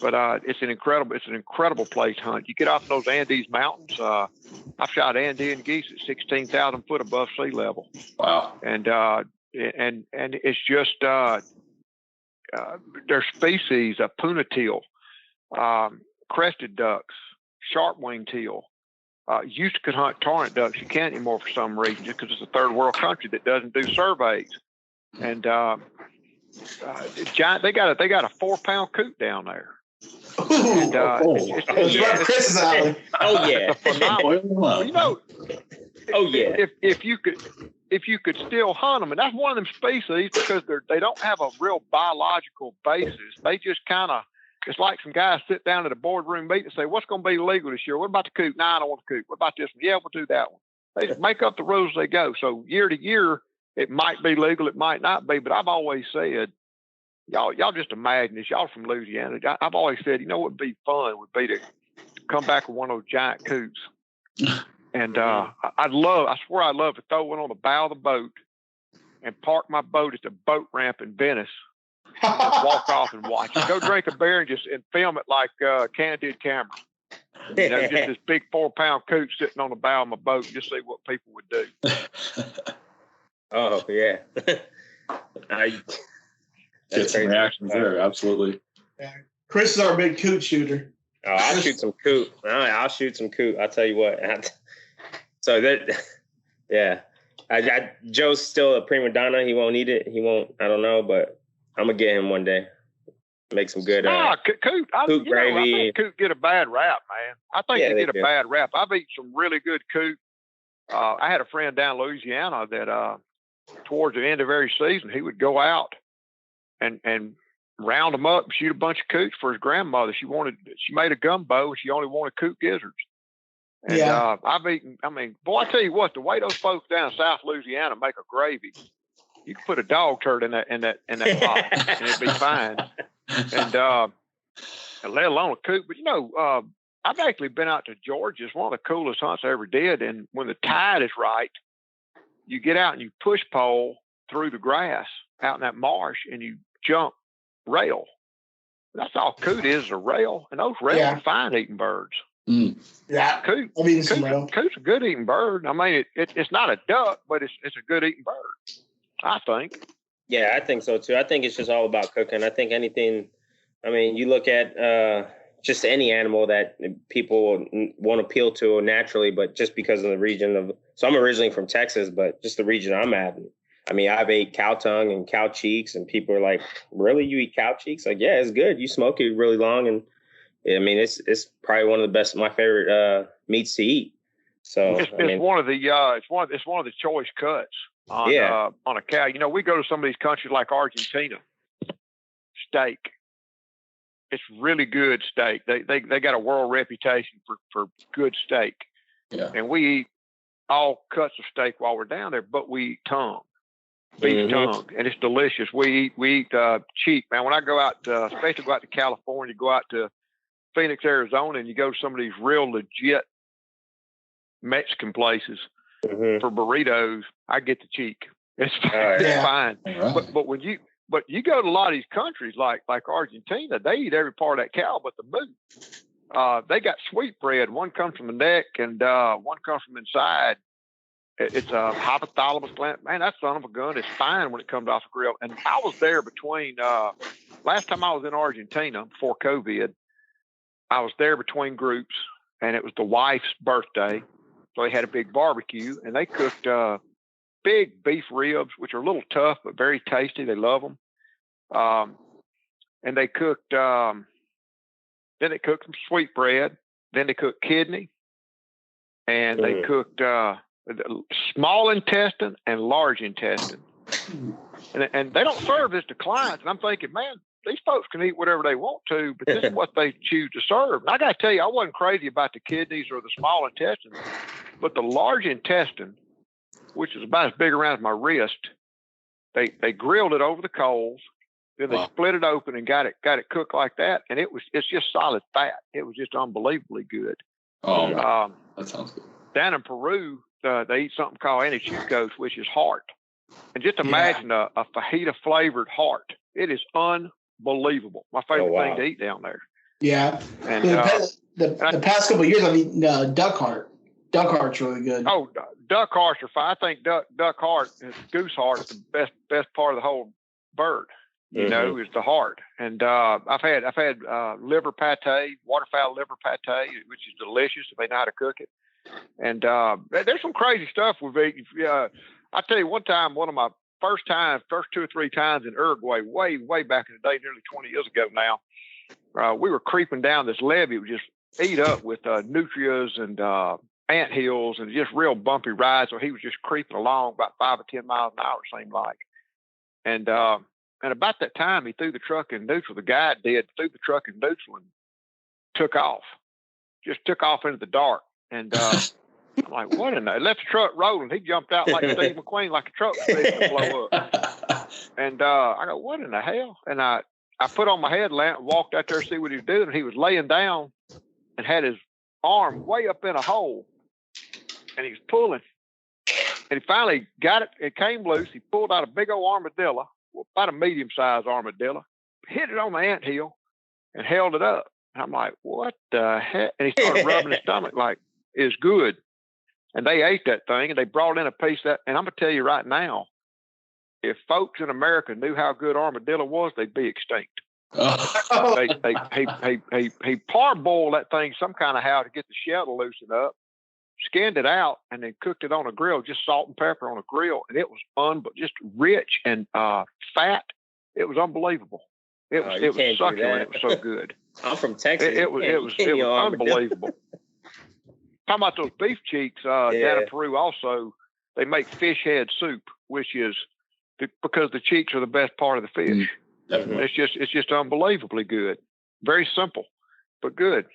But it's an incredible place to hunt. You get off those Andes mountains. I've shot Andean geese at 16,000 foot above sea level. Wow. And it's just their species of puna teal, crested ducks, sharp-winged teal. Used to could hunt torrent ducks. You can't anymore for some reason, just because it's a third world country that doesn't do surveys. And giant. They got a 4-pound coot down there. And, it's Chris's alley. Oh yeah. It's a phenomenal. Well, you know. Oh yeah. If you could still hunt them, and that's one of them species because they don't have a real biological basis. They just kind of. It's like some guys sit down at a boardroom meeting and say, what's going to be legal this year? What about the coot? No, I don't want the coot. What about this one? Yeah, we'll do that one. They just make up the rules as they go. So year to year, it might be legal, it might not be. But I've always said, y'all just imagine this. Y'all from Louisiana. I've always said, you know what would be fun would be to come back with one of those giant coots. And I swear I'd love to throw one on the bow of the boat and park my boat at the boat ramp in Venice. Just walk off and watch it. Go drink a beer and film it like candid camera. You know, just this big 4-pound coot sitting on the bow of my boat, just see what people would do. Oh yeah. Get some reactions there, absolutely. Yeah. Chris is our big coot shooter. Oh, I'll shoot some coot. I'll shoot some coot. I'll tell you what. So that, yeah. Joe's still a prima donna. He won't eat it. He won't. I don't know, but I'm gonna get him one day. Make some good coot. Coot gravy. I think coot get a bad rap, man. I think they get a bad rap. I've eaten some really good coot. I had a friend down in Louisiana that towards the end of every season he would go out and round them up and shoot a bunch of coots for his grandmother. She made a gumbo and she only wanted coot gizzards. And I've eaten, I mean, boy, I tell you what, the way those folks down in South Louisiana make a gravy, you could put a dog turd in that pot and it'd be fine. And let alone a coot. But you know, I've actually been out to Georgia. It's one of the coolest hunts I ever did. And when the tide is right, you get out and you push pole through the grass out in that marsh and you jump rail. That's all coot is a rail. And those rails are fine eating birds. Mm. Yeah. Coot's a good eating bird. I mean, it's not a duck, but it's a good eating bird, I think. Yeah, I think so too. I think it's just all about cooking. I think anything, I mean, you look at just any animal that people won't appeal to naturally, but just because of the region of, so I'm originally from Texas, but just the region I'm at. I mean, I've ate cow tongue and cow cheeks, and people are like, really, you eat cow cheeks? Like, yeah, it's good. You smoke it really long. And I mean, it's probably one of the best, my favorite meats to eat. So it's one of the choice cuts on a cow. You know, we go to some of these countries like Argentina. Steak, it's really good steak. They got a world reputation for good steak. Yeah, and we eat all cuts of steak while we're down there, but we eat tongue, beef tongue, and it's delicious. We eat cheek, man. When I go out, especially go out to California, go out to Phoenix, Arizona, and you go to some of these real legit Mexican places for burritos, I get the cheek. It's fine. Right. But when you go to a lot of these countries like Argentina, they eat every part of that cow but the boot. They got sweetbread. One comes from the neck and one comes from inside. It's a hypothalamus gland. Man, that son of a gun is fine when it comes off the grill. And I was there between last time I was in Argentina before COVID. I was there between groups, and it was the wife's birthday. So they had a big barbecue, and they cooked big beef ribs, which are a little tough, but very tasty. They love them. And they cooked, then they cooked some sweetbread. Then they cooked kidney, and they cooked small intestine and large intestine. And they don't serve this to clients. And I'm thinking, man, these folks can eat whatever they want to, but this is what they choose to serve. And I got to tell you, I wasn't crazy about the kidneys or the small intestine, but the large intestine, which is about as big around as my wrist, they grilled it over the coals. Then they split it open and got it cooked like that, and it's just solid fat. It was just unbelievably good. Oh, that sounds good. Down in Peru, they eat something called antichucos, which is heart. And just imagine a fajita flavored heart. It is unbelievable. My favorite thing to eat down there. Yeah. And the past couple of years, I've eaten duck heart. Duck heart's really good. Oh, duck hearts are fine. I think duck heart, goose heart is the best part of the whole bird. You know, is the heart. And I've had liver pate, waterfowl liver pate, which is delicious if they know how to cook it. And there's some crazy stuff we've eaten. I tell you, one time, one of my first 2 or 3 times in Uruguay, way back in the day, nearly 20 years ago now, we were creeping down this levee. It was just eat up with nutrias and ant hills and just real bumpy rides. So he was just creeping along about 5 or 10 miles an hour, it seemed like. And about that time, he threw the truck in neutral. The guide threw the truck in neutral and took off. Just took off into the dark. And I'm like, what in the? Left the truck rolling. He jumped out like Steve McQueen, like a truck was fixing to blow up. And I go, what in the hell? And I put on my headlamp and walked out there to see what he was doing. And he was laying down and had his arm way up in a hole. And he was pulling. And he finally got it. It came loose. He pulled out a big old armadillo, about a medium-sized armadillo, hit it on the anthill, and held it up. And I'm like, what the heck? And he started rubbing his stomach like, it's good. And they ate that thing, and they brought in a piece of that. And I'm going to tell you right now, if folks in America knew how good armadillo was, they'd be extinct. He parboiled that thing some kind of how to get the shell to loosen up, skinned it out, and then cooked it on a grill, just salt and pepper on a grill. And it was just rich and fat. It was unbelievable. It was succulent. It was so good. I'm from Texas. It was unbelievable. Talking about those beef cheeks, down in Peru also, they make fish head soup, which is because the cheeks are the best part of the fish. Definitely. It's just unbelievably good. Very simple, but good.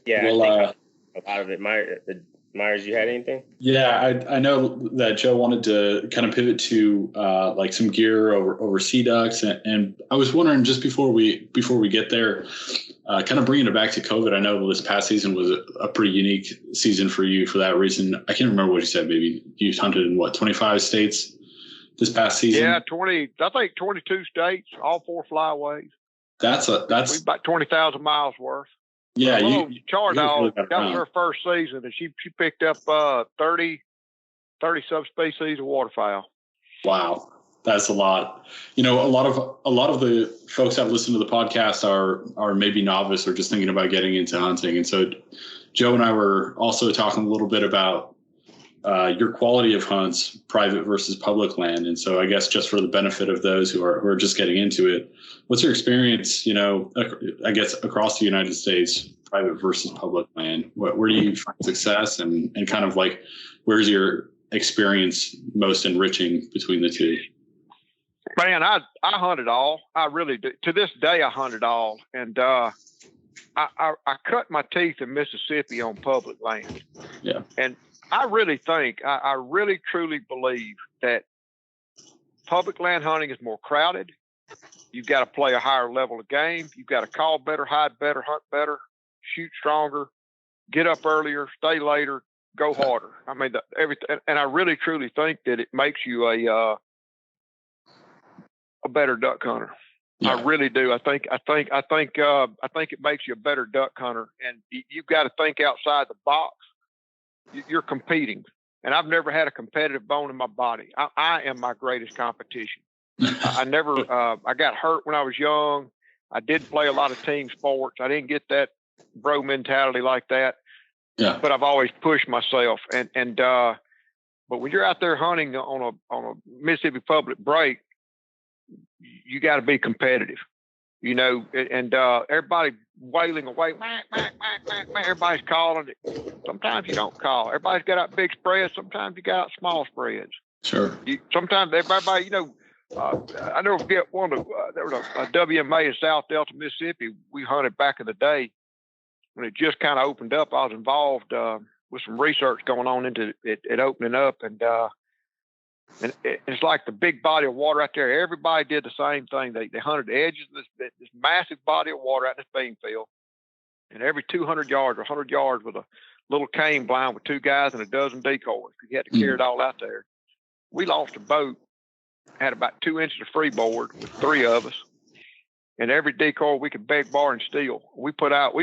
Yeah, well, I think a lot of it. Myers, you had anything? Yeah, I know that Joe wanted to kind of pivot to like some gear over sea ducks, and I was wondering just before we get there, kind of bringing it back to COVID. I know this past season was a pretty unique season for you for that reason. I can't remember what you said. Maybe you hunted in 25 states this past season? Yeah, 20. I think 22 states, all 4 flyways. That's about 20,000 miles worth. Yeah, Char Dog, that was her first season, and she picked up 30 subspecies of waterfowl. Wow, that's a lot. A lot of the folks that listen to the podcast are maybe novice or just thinking about getting into hunting, and so Joe and I were also talking a little bit about your quality of hunts, private versus public land, and so I guess just for the benefit of those who are just getting into it, what's your experience? I guess across the United States, private versus public land. Where do you find success, and kind of like where's your experience most enriching between the two? Man, I hunt it all. I really do. To this day, I hunt it all, and I cut my teeth in Mississippi on public land. Yeah, and I really think, I really truly believe that public land hunting is more crowded. You've got to play a higher level of game. You've got to call better, hide better, hunt better, shoot stronger, get up earlier, stay later, go harder. I mean, everything. And I really truly think that it makes you a better duck hunter. Yeah. I really do. I think it makes you a better duck hunter, and you've got to think outside the box. You're competing, and I've never had a competitive bone in my body. I am my greatest competition. I never, I got hurt when I was young. I did play a lot of team sports. I didn't get that bro mentality like that. Yeah. But I've always pushed myself, but when you're out there hunting on a Mississippi public break, you got to be competitive, and everybody wailing away, everybody's calling it. Sometimes you don't call. Everybody's got out big spreads. Sometimes you got out small spreads. Sure. Sometimes everybody, I never forget there was a WMA in South Delta, Mississippi. We hunted back in the day when it just kind of opened up. I was involved with some research going on into it opening up, and it's like the big body of water out there. Everybody did the same thing. They hunted the edges of this massive body of water out in this bean field, and every 200 yards or 100 yards with a little cane blind with 2 guys and a dozen decoys. You had to carry it all out there. We lost a boat, had about 2 inches of freeboard with 3 of us, and every decoy we could beg, bar, and steal. We put out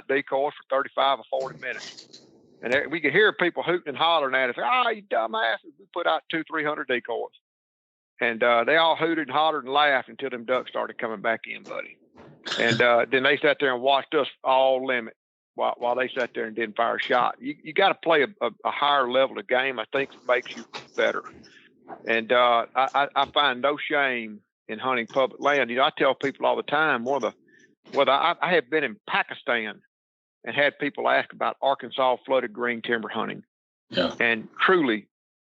decoys for 35 or 40 minutes. And we could hear people hooting and hollering at us. "Oh, you dumbasses!" We put out 200-300 decoys, and they all hooted and hollered and laughed until them ducks started coming back in, buddy. And then they sat there and watched us all limit while they sat there and didn't fire a shot. You got to play a higher level of game. I think it makes you better. And I find no shame in hunting public land. I tell people all the time. I have been in Pakistan and had people ask about Arkansas flooded green timber hunting. Yeah. And truly,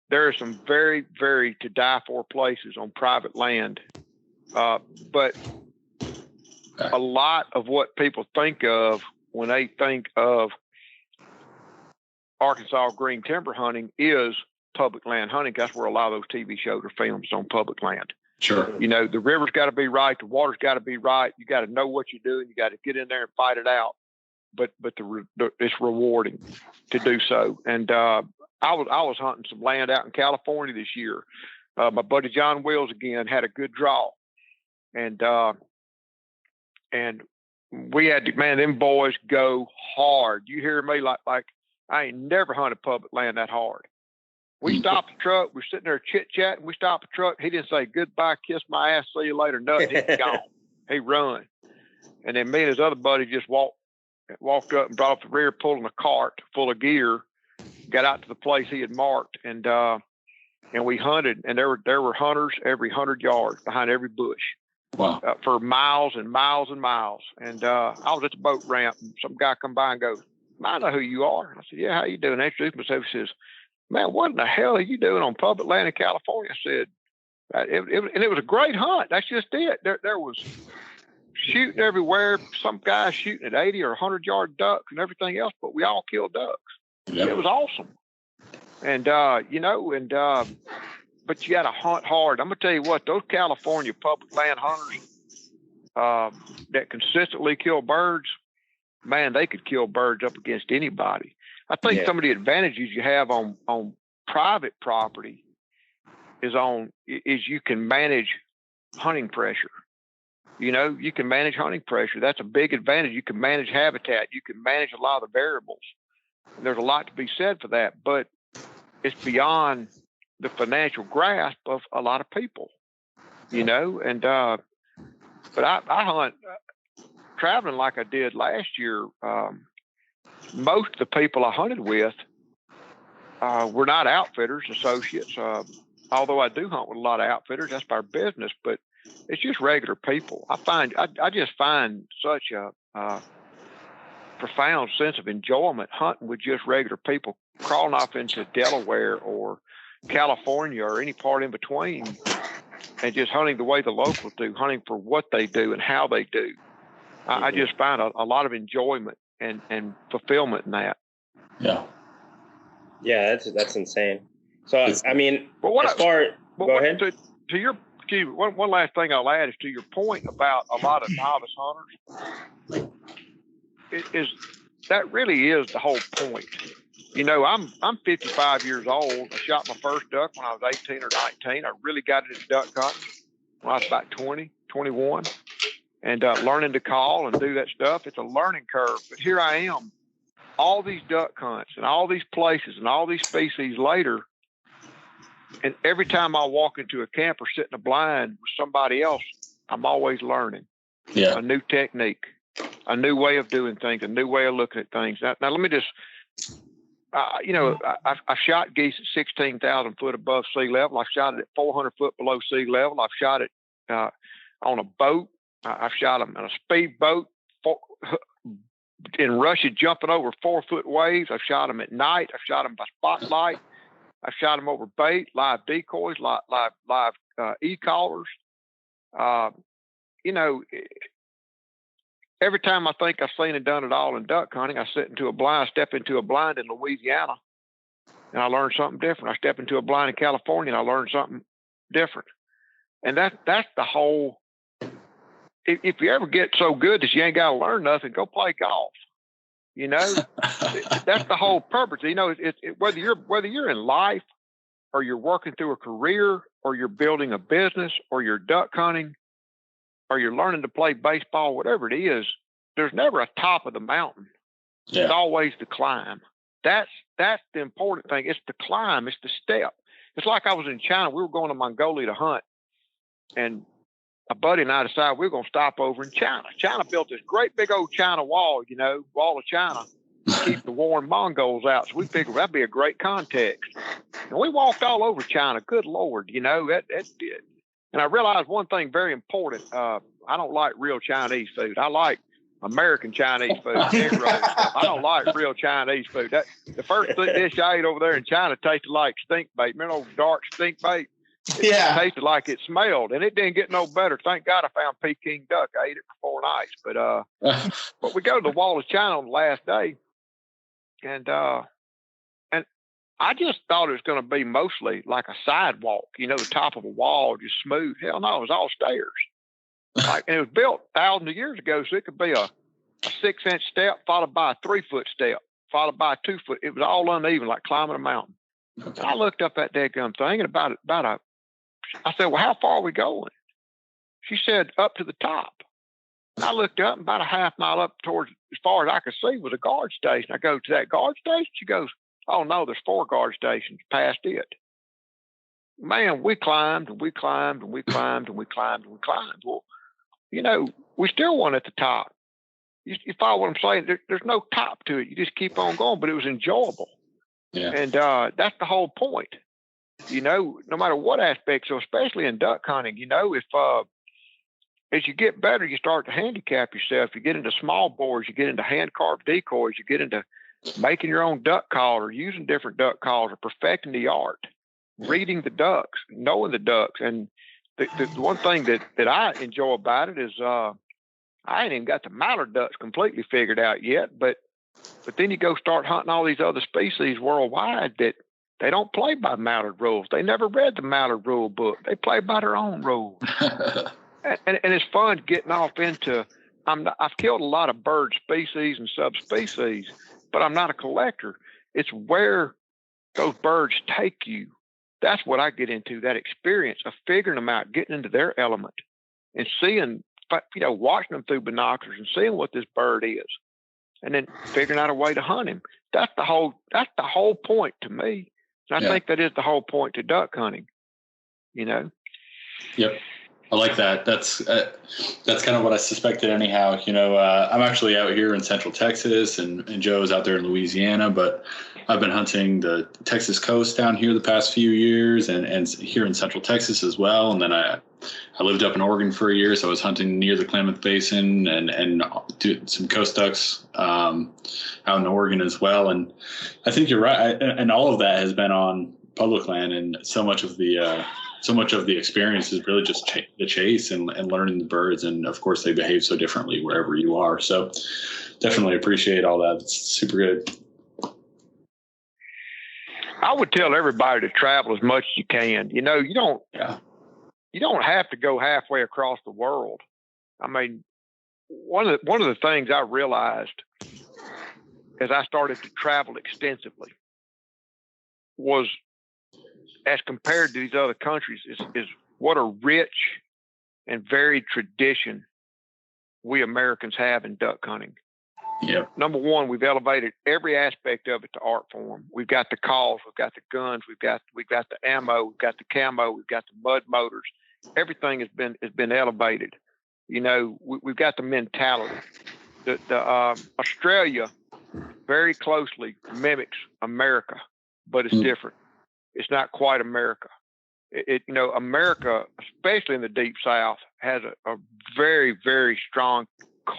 there are some very, very to die for places on private land. But a lot of what people think of when they think of Arkansas green timber hunting is public land hunting. That's where a lot of those TV shows are filmed, on public land. Sure. The river's got to be right. The water's got to be right. You got to know what you're doing. You got to get in there and fight it out. But it's rewarding to do so. And I was hunting some land out in California this year. My buddy John Wills again had a good draw, and and we had to, man, them boys go hard. You hear me? Like I ain't never hunted public land that hard. We stopped the truck. We're sitting there chit-chatting. We stopped the truck. He didn't say goodbye, kiss my ass, see you later, nothing. He's gone. He run. And then me and his other buddy just walked up and brought up the rear, pulling a cart full of gear, got out to the place he had marked, and we hunted. And there were hunters every 100 yards behind every bush. Wow. For miles and miles and miles. And I was at the boat ramp, and some guy come by and goes, I know who you are. I said, yeah, how you doing? I introduced myself. He says, man, what in the hell are you doing on public land in California? I said, and it was a great hunt. That's just it. There was shooting everywhere. Some guys shooting at 80 or 100-yard ducks and everything else, but we all killed ducks. Yep. It was awesome. And, but you got to hunt hard. I'm going to tell you what, those California public land hunters that consistently kill birds, man, they could kill birds up against anybody. I think some of the advantages you have on private property is you can manage hunting pressure. You can manage hunting pressure. That's a big advantage. You can manage habitat. You can manage a lot of the variables. And there's a lot to be said for that, but it's beyond the financial grasp of a lot of people, and but I hunt traveling like I did last year. Most of the people I hunted with were not outfitters, associates, although I do hunt with a lot of outfitters. That's our business, but it's just regular people. I just find such a profound sense of enjoyment hunting with just regular people, crawling off into Delaware or California or any part in between, and just hunting the way the locals do, hunting for what they do and how they do. I just find a lot of enjoyment and fulfillment in that. Yeah, that's insane. So I mean, go ahead. To your one last thing I'll add is to your point about a lot of novice hunters. That really is the whole point. I'm 55 years old. I shot my first duck when I was 18 or 19. I really got into duck hunting when I was about 20, 21. And learning to call and do that stuff, it's a learning curve. But here I am, all these duck hunts and all these places and all these species later. And every time I walk into a camp or sit in a blind with somebody else, I'm always learning a new technique, a new way of doing things, a new way of looking at things. Now let me just, I've shot geese at 16,000 foot above sea level. I've shot it at 400 foot below sea level. I've shot it on a boat. I've shot them on a speedboat in Russia, jumping over 4-foot waves. I've shot them at night. I've shot them by spotlight. I've shot them over bait, live decoys, live e-collars. Every time I think I've seen and done it all in duck hunting, I step into a blind in Louisiana, and I learn something different. I step into a blind in California, and I learn something different. And that's the whole. If you ever get so good that you ain't got to learn nothing, go play golf. That's the whole purpose. Whether you're in life, or you're working through a career, or you're building a business, or you're duck hunting, or you're learning to play baseball, whatever it is, there's never a top of the mountain. Yeah. It's always the climb. That's the important thing. It's the climb. It's the step. It's like I was in China. We were going to Mongolia to hunt, and a buddy and I decided we were going to stop over in China. China built this great big old China wall, wall of China, to keep the warm Mongols out. So we figured that'd be a great context. And we walked all over China. Good Lord, that did. And I realized one thing very important. I don't like real Chinese food. I like American Chinese food. I don't like real Chinese food. The first dish I ate over there in China tasted like stink bait. Remember old dark stink bait? It tasted like it smelled, and it didn't get no better. Thank God I found Peking duck. I ate it for 4 nights. But we go to the Wall of China on the last day, and I just thought it was going to be mostly like a sidewalk, the top of a wall, just smooth. Hell no, it was all stairs. And it was built thousands of years ago, so it could be a 6-inch step followed by a 3-foot step, followed by a 2-foot. It was all uneven, like climbing a mountain. Okay. I looked up that daggum thing, and I said, well, how far are we going? She said, up to the top. And I looked up, and about a half mile up towards, as far as I could see, was a guard station. I go to that guard station. She goes, "Oh no, there's 4 guard stations past it." Man, we climbed and we climbed and we climbed and we climbed and we climbed. Well, we still weren't at the top. You follow what I'm saying? There's no top to it. You just keep on going, but it was enjoyable. Yeah. And that's the whole point. No matter what aspect, so especially in duck hunting, if as you get better, you start to handicap yourself. You get into small bores, you get into hand-carved decoys, you get into making your own duck call or using different duck calls or perfecting the art, reading the ducks, knowing the ducks. And the one thing that I enjoy about it is I ain't even got the mallard ducks completely figured out yet, but then you go start hunting all these other species worldwide that they don't play by mallard rules. They never read the mallard rule book. They play by their own rules. And it's fun getting off into, I've killed a lot of bird species and subspecies, but I'm not a collector. It's where those birds take you. That's what I get into, that experience of figuring them out, getting into their element and seeing, watching them through binoculars and seeing what this bird is, and then figuring out a way to hunt him. That's the whole point to me. And I think that is the whole point to duck hunting, Yep. I like that. That's kind of what I suspected anyhow. I'm actually out here in Central Texas and Joe's out there in Louisiana, but I've been hunting the Texas coast down here the past few years and here in Central Texas as well. And then I lived up in Oregon for a year, so I was hunting near the Klamath Basin and did some coast ducks out in Oregon as well. And I think you're right. And all of that has been on public land, and so much of the experience is really just the chase and learning the birds. And of course, they behave so differently wherever you are. So definitely appreciate all that. It's super good. I would tell everybody to travel as much as you can. You don't have to go halfway across the world. I mean, one of the things I realized as I started to travel extensively was, as compared to these other countries, is what a rich and varied tradition we Americans have in duck hunting. Yeah. Number one, we've elevated every aspect of it to art form. We've got the calls, we've got the guns, we've got the ammo, we've got the camo, we've got the mud motors. Everything has been elevated. We've got the mentality. The Australia very closely mimics America, but it's different. It's not quite America. America, especially in the Deep South, has a very, very strong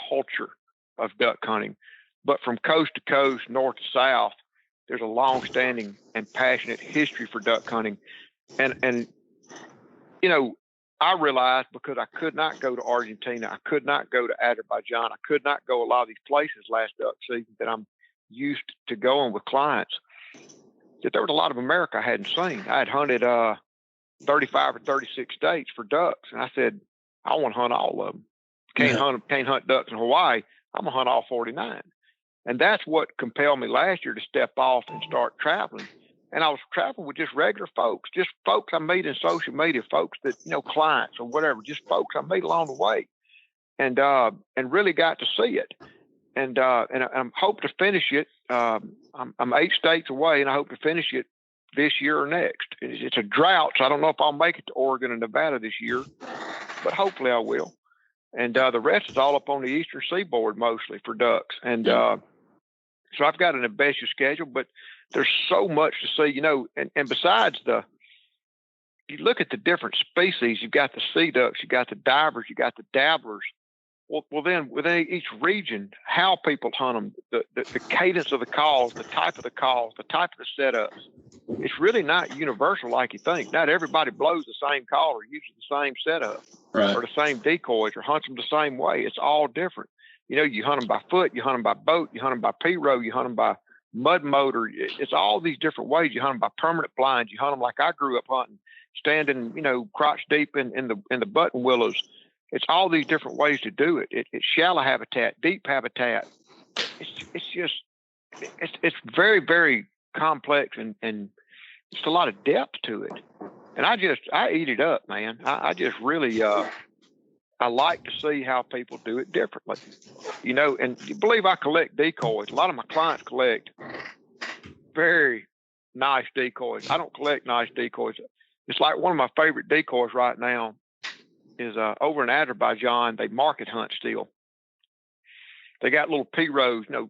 culture of duck hunting. But from coast to coast, north to south, there's a long-standing and passionate history for duck hunting. And I realized, because I could not go to Argentina, I could not go to Azerbaijan, I could not go a lot of these places last duck season that I'm used to going with clients, that there was a lot of America I hadn't seen. I had hunted 35 or 36 states for ducks, and I said, I want to hunt all of them. Can't hunt ducks in Hawaii. I'm gonna hunt all 49. And that's what compelled me last year to step off and start traveling. And I was traveling with just regular folks, just folks I meet in social media, folks that, clients or whatever, just folks I meet along the way, and really got to see it. And I'm hope to finish it. I'm 8 states away, and I hope to finish it this year or next. It's a drought, so I don't know if I'll make it to Oregon and Nevada this year, but hopefully I will. And the rest is all up on the eastern seaboard, mostly for ducks. And so I've got an ambitious schedule, but there's so much to see, and besides you look at the different species, you've got the sea ducks, you've got the divers, you've got the dabblers. Well, then within each region, how people hunt them, the cadence of the calls, the type of the calls, the type of the setups, it's really not universal like you think. Not everybody blows the same call or uses the same setup, right, or the same decoys or hunts them the same way. It's all different. You hunt them by foot, you hunt them by boat, you hunt them by P-row, you hunt them by mud motor. It's all these different ways. You hunt them by permanent blinds. You hunt them like I grew up hunting, standing, crotch deep in the button willows. It's all these different ways to do it. It's shallow habitat, deep habitat. It's very, very complex and just a lot of depth to it. And I eat it up, man. I just really, I like to see how people do it differently, you know. And you believe I collect decoys? A lot of my clients collect very nice decoys. I don't collect nice decoys. It's like one of my favorite decoys right now is over in Azerbaijan. They market hunt still. They got little P-rows, you know,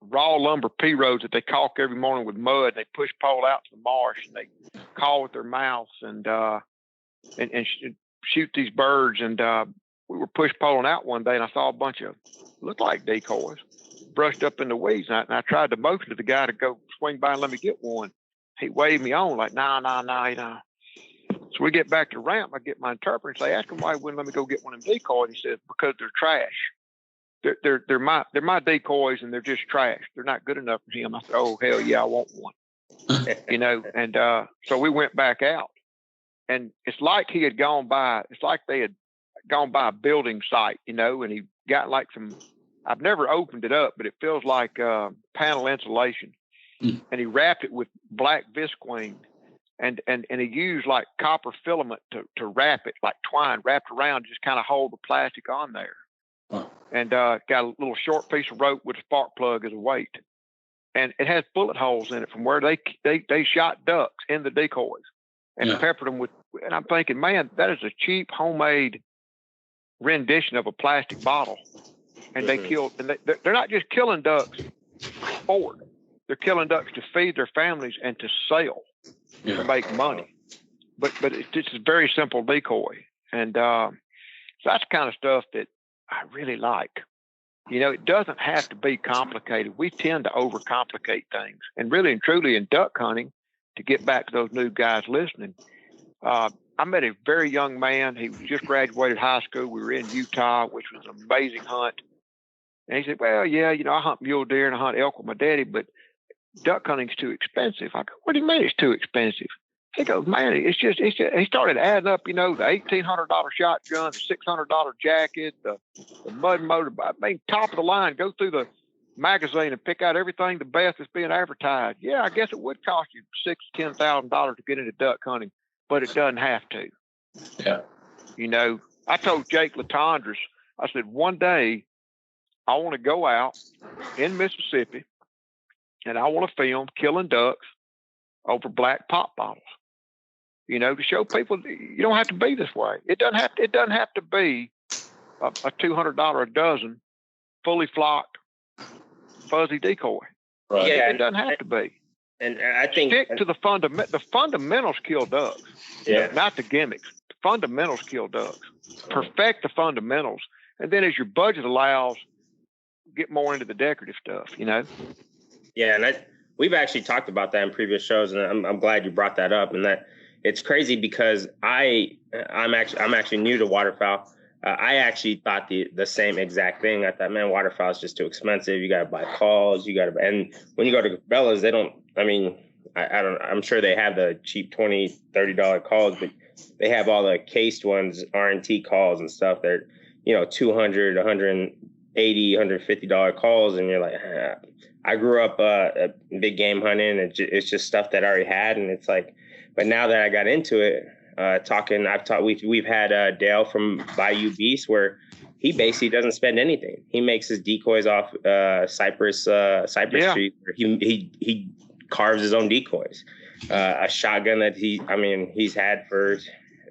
raw lumber P-rows that they caulk every morning with mud. They push pole out to the marsh and they call with their mouths and shoot these birds. And we were push poling out one day, and I saw a bunch of looked like decoys brushed up in the weeds. And I tried to motion to the guy to go swing by and let me get one. He waved me on like, nah. So we get back to ramp. I get my interpreter and say, ask him why he wouldn't let me go get one of them decoys. He said, because they're trash. They're my decoys, and they're just trash. They're not good enough for him. I said, oh hell yeah, I want one. You know, and so we went back out, and it's like he had gone by. It's like they had gone by a building site, you know, and he got like some. I've never opened it up, but it feels like panel insulation, and he wrapped it with black visqueen, and he used like copper filament to wrap it, like twine wrapped around, just kind of hold the plastic on there. And got a little short piece of rope with a spark plug as a weight, and it has bullet holes in it from where they shot ducks in the decoys and peppered them with. And I'm thinking, man, that is a cheap homemade rendition of a plastic bottle. And they killed, and they're not just killing ducks for sport; they're killing ducks to feed their families and to sell to make money. But it's just a very simple decoy, and so that's the kind of stuff that I really like. You know, it doesn't have to be complicated. We tend to overcomplicate things. And really and truly in duck hunting, to get back to those new guys listening, I met a very young man. He just graduated high school. We were in Utah, which was an amazing hunt. And he said, well, yeah, you know, I hunt mule deer and I hunt elk with my daddy, but duck hunting's too expensive. I go, what do you mean it's too expensive? He goes, man, it's just, he started adding up, you know, the $1,800 shotgun, the $600 jacket, the mud motor. I mean, top of the line, go through the magazine and pick out everything the best that's being advertised. Yeah, I guess it would cost you $6,000 to $10,000 to get into duck hunting, but it doesn't have to. Yeah. You know, I told Jake Latondras, I said, one day I want to go out in Mississippi and I want to film killing ducks over black pop bottles. You know, to show people you don't have to be this way. It doesn't have to be a $200 a dozen, fully flocked, fuzzy decoy. Right. Yeah, it doesn't have to be. And I think stick to the fundamentals kill ducks. Yeah, not the gimmicks. The fundamentals kill ducks. Perfect the fundamentals, and then as your budget allows, get more into the decorative stuff. You know. Yeah, and we've actually talked about that in previous shows, and I'm glad you brought that up. And that it's crazy because I'm actually new to waterfowl. I actually thought the same exact thing. I thought, man, waterfowl is just too expensive. You got to buy calls. And when you go to Cabela's, they don't. I mean, I don't. I'm sure they have the cheap $20, $30 calls, but they have all the cased ones, R&T calls and stuff. They're $200, $180, $150 calls, and you're like, I grew up big game hunting, and it's just stuff that I already had, and it's like. But now that I got into it, we've had Dale from Bayou Beast, where he basically doesn't spend anything. He makes his decoys off Cypress Street, where he carves his own decoys. A shotgun that he's had for,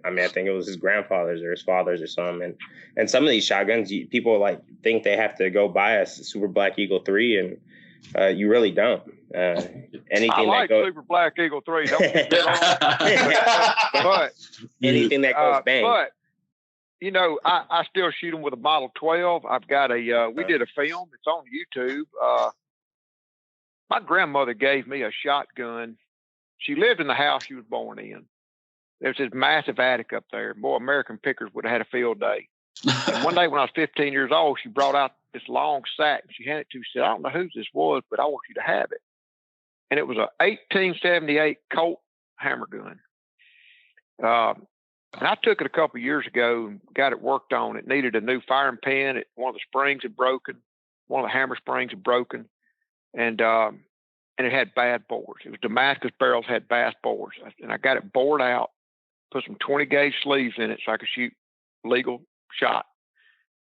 I think it was his grandfather's or his father's or something. And some of these shotguns, people think they have to go buy a Super Black Eagle 3, and you really don't. Anything I like that goes Super Black Eagle 3. Don't get me wrong. But anything that goes bang. But I still shoot them with a Model 12. I've got we did a film. It's on YouTube. My grandmother gave me a shotgun. She lived in the house she was born in. There's this massive attic up there. Boy, American pickers would have had a field day. And one day when I was 15 years old, she brought out this long sack. She handed it to me. She said, I don't know whose this was, but I want you to have it. And it was a 1878 Colt hammer gun. And I took it a couple of years ago and got it worked on. It needed a new firing pin. One of the springs had broken. One of the hammer springs had broken. And it had bad bores. It was Damascus barrels, had bass bores. And I got it bored out, put some 20 gauge sleeves in it so I could shoot legal shot,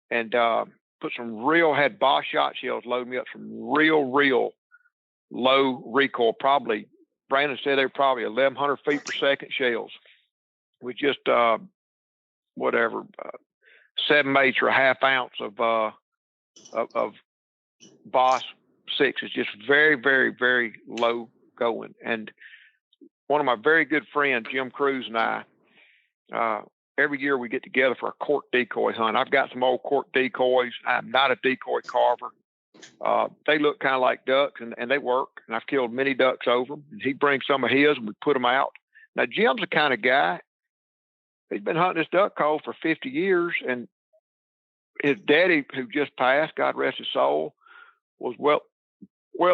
and had Boss shot shells load me up some real low recoil. Probably Brandon said they were probably 1,100 feet per second shells with just 7/8 or a half ounce of Boss sixes, just very, very, very low going. And one of my very good friends, Jim Cruz, and I, every year we get together for a cork decoy hunt. I've got some old cork decoys. I'm not a decoy carver. They look kind of like ducks, and they work. And I've killed many ducks over them. And he brings some of his, and we put them out. Now, Jim's the kind of guy, he's been hunting this duck call for 50 years, and his daddy, who just passed, God rest his soul, was well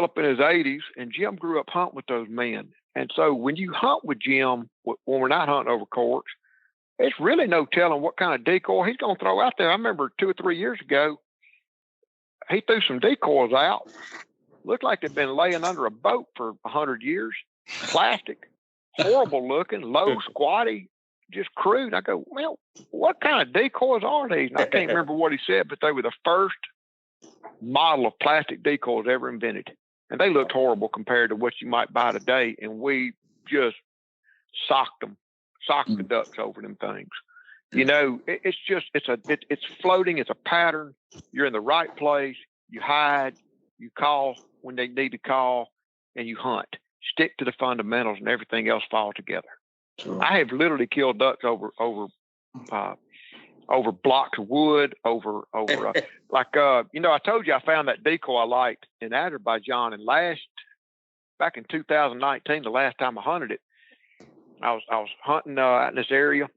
up in his 80s, and Jim grew up hunting with those men. And so when you hunt with Jim, when we're not hunting over corks, it's really no telling what kind of decoy he's going to throw out there. I remember 2 or 3 years ago, he threw some decoys out. Looked like they'd been laying under a boat for 100 years. Plastic, horrible looking, low, squatty, just crude. I go, well, what kind of decoys are these? And I can't remember what he said, but they were the first model of plastic decoys ever invented. And they looked horrible compared to what you might buy today. And we just socked the ducks over them things. You know, it's floating. It's a pattern. You're in the right place. You hide, you call when they need to call, and you hunt. Stick to the fundamentals, and everything else fall together. Sure. I have literally killed ducks over blocks of wood, over I told you I found that decoy I liked in Azerbaijan, and back in 2019, the last time I hunted it, I was hunting out in this area,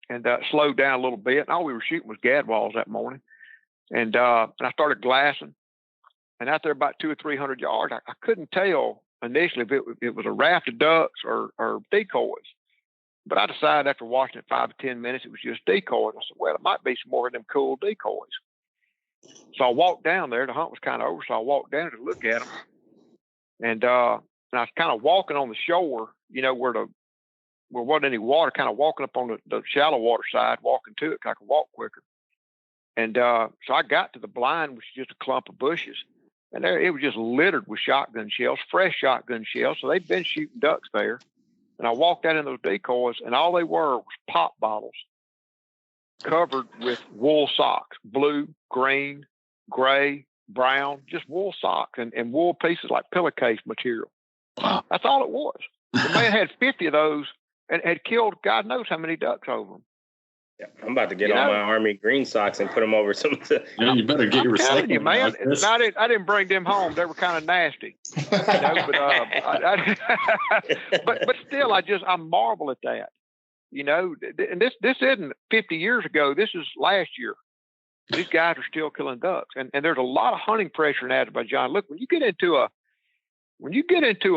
and slowed down a little bit. And all we were shooting was gadwalls that morning, and I started glassing, and out there about 200 or 300 yards, I couldn't tell initially if it was a raft of ducks or decoys. But I decided after watching it 5 to 10 minutes, it was just decoys. I said, well, it might be some more of them cool decoys. So I walked down there. The hunt was kind of over, so I walked down to look at them. And I was kind of walking on the shore, you know, where wasn't any water, kind of walking up on the shallow water side, walking to it, 'cause I could walk quicker. And so I got to the blind, which is just a clump of bushes. And there it was just littered with shotgun shells, fresh shotgun shells. So they'd been shooting ducks there. And I walked out in those decoys, and all they were was pop bottles covered with wool socks, blue, green, gray, brown, just wool socks and wool pieces like pillowcase material. Wow. That's all it was. The man had 50 of those and had killed God knows how many ducks over them. Yeah, I'm about to get on my Army green socks and put them over some. You better get your recycling. You, man, I didn't bring them home. They were kind of nasty. You know, but still, I marvel at that. You know, and this isn't 50 years ago. This is last year. These guys are still killing ducks, and there's a lot of hunting pressure in Azerbaijan. Look, when you get into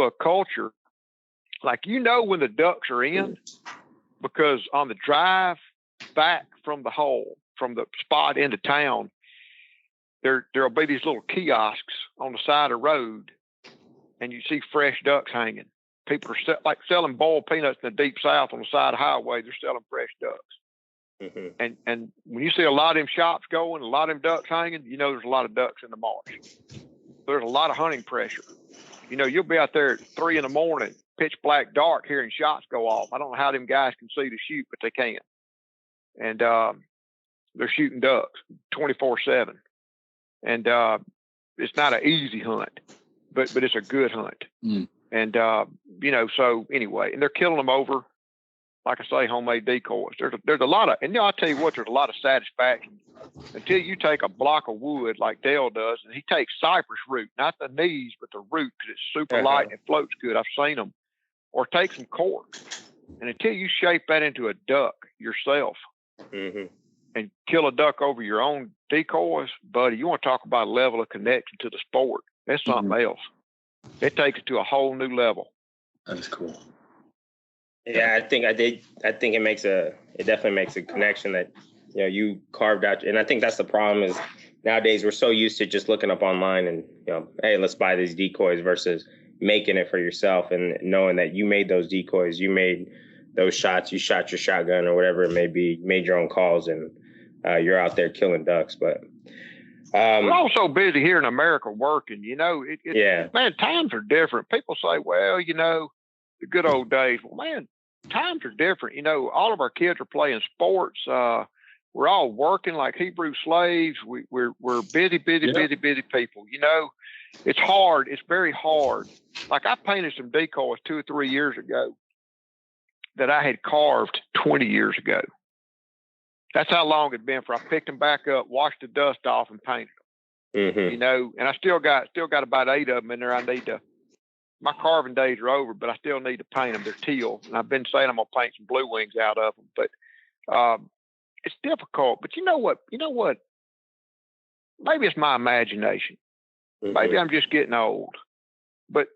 a culture, like, you know, when the ducks are in, because on the drive back from the hole, from the spot into town, there'll be these little kiosks on the side of the road, and you see fresh ducks hanging. People are like selling boiled peanuts in the deep south on the side of the highway. They're selling fresh ducks. Mm-hmm. And when you see a lot of them shops going, a lot of them ducks hanging, you know there's a lot of ducks in the marsh. There's a lot of hunting pressure. You know, you'll be out there at 3 a.m, pitch black dark, hearing shots go off. I don't know how them guys can see to shoot, but they can. And they're shooting ducks 24/7. And it's not an easy hunt, but it's a good hunt. Mm. And, you know, so anyway, and they're killing them over, like I say, homemade decoys. There's a lot of, and you know, I'll tell you what, there's a lot of satisfaction until you take a block of wood like Dale does, and he takes cypress root, not the knees, but the root, because it's super light and it floats good. I've seen them. Or take some cork, and until you shape that into a duck yourself, mm-hmm, and kill a duck over your own decoys, buddy, you want to talk about a level of connection to the sport. That's something else. It takes it to a whole new level. That is cool. Yeah, I think it definitely makes a connection that, you know, you carved out. And I think that's the problem is nowadays we're so used to just looking up online and, you know, hey, let's buy these decoys versus making it for yourself and knowing that you made those decoys, you made those shots, you shot your shotgun or whatever it may be, made your own calls. And you're out there killing ducks. But we're also busy here in America working. Man, times are different. People say, well, the good old days. Well, man, times are different. All of our kids are playing sports. We're all working like Hebrew slaves. We're busy people. It's hard. It's very hard. Like I painted some decoys 2 or 3 years ago that I had carved 20 years ago. That's how long it'd been for I picked them back up, washed the dust off, and painted them. Mm-hmm. And I still got about 8 of them in there. I need to. My carving days are over, but I still need to paint them. They're teal, and I've been saying I'm gonna paint some blue wings out of them. But it's difficult. But you know what? Maybe it's my imagination. Mm-hmm. Maybe I'm just getting old. But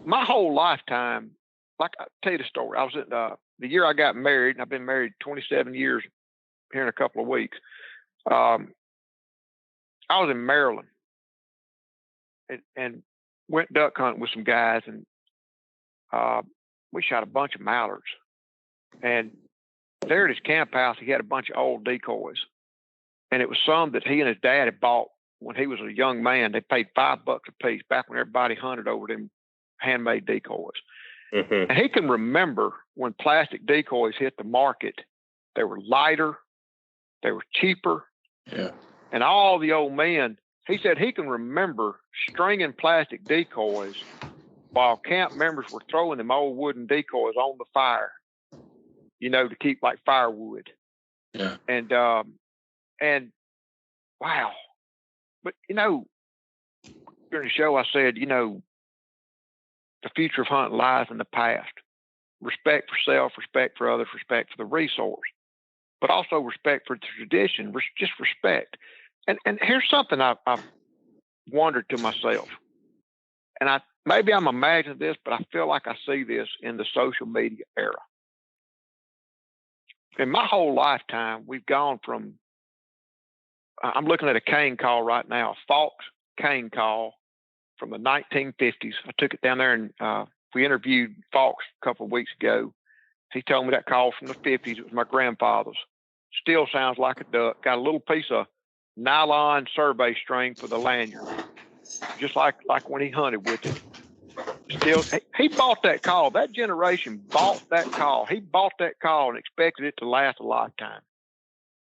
my whole lifetime, like I'll tell you the story. I was at the year I got married, and I've been married 27 years here in a couple of weeks. I was in Maryland and went duck hunting with some guys, and we shot a bunch of mallards. And there at his camp house, he had a bunch of old decoys. And it was some that he and his dad had bought when he was a young man. They paid $5 a piece back when everybody hunted over them handmade decoys. Mm-hmm. And he can remember when plastic decoys hit the market, they were lighter, they were cheaper. Yeah. And all the old men, he said he can remember stringing plastic decoys while camp members were throwing them old wooden decoys on the fire, to keep like firewood. Yeah. And wow. But, during the show, I said, the future of hunting lies in the past. Respect for self, respect for others, respect for the resource, but also respect for the tradition, just respect. And here's something I've wondered to myself. And maybe I'm imagining this, but I feel like I see this in the social media era. In my whole lifetime, we've gone from, I'm looking at a cane call right now, a Fox cane call from the 1950s. I took it down there and we interviewed Fox a couple of weeks ago. He told me that call from the 50s. It was my grandfather's. Still sounds like a duck. Got a little piece of nylon survey string for the lanyard, just like when he hunted with it. Still, he bought that call. That generation bought that call. He bought that call and expected it to last a lifetime.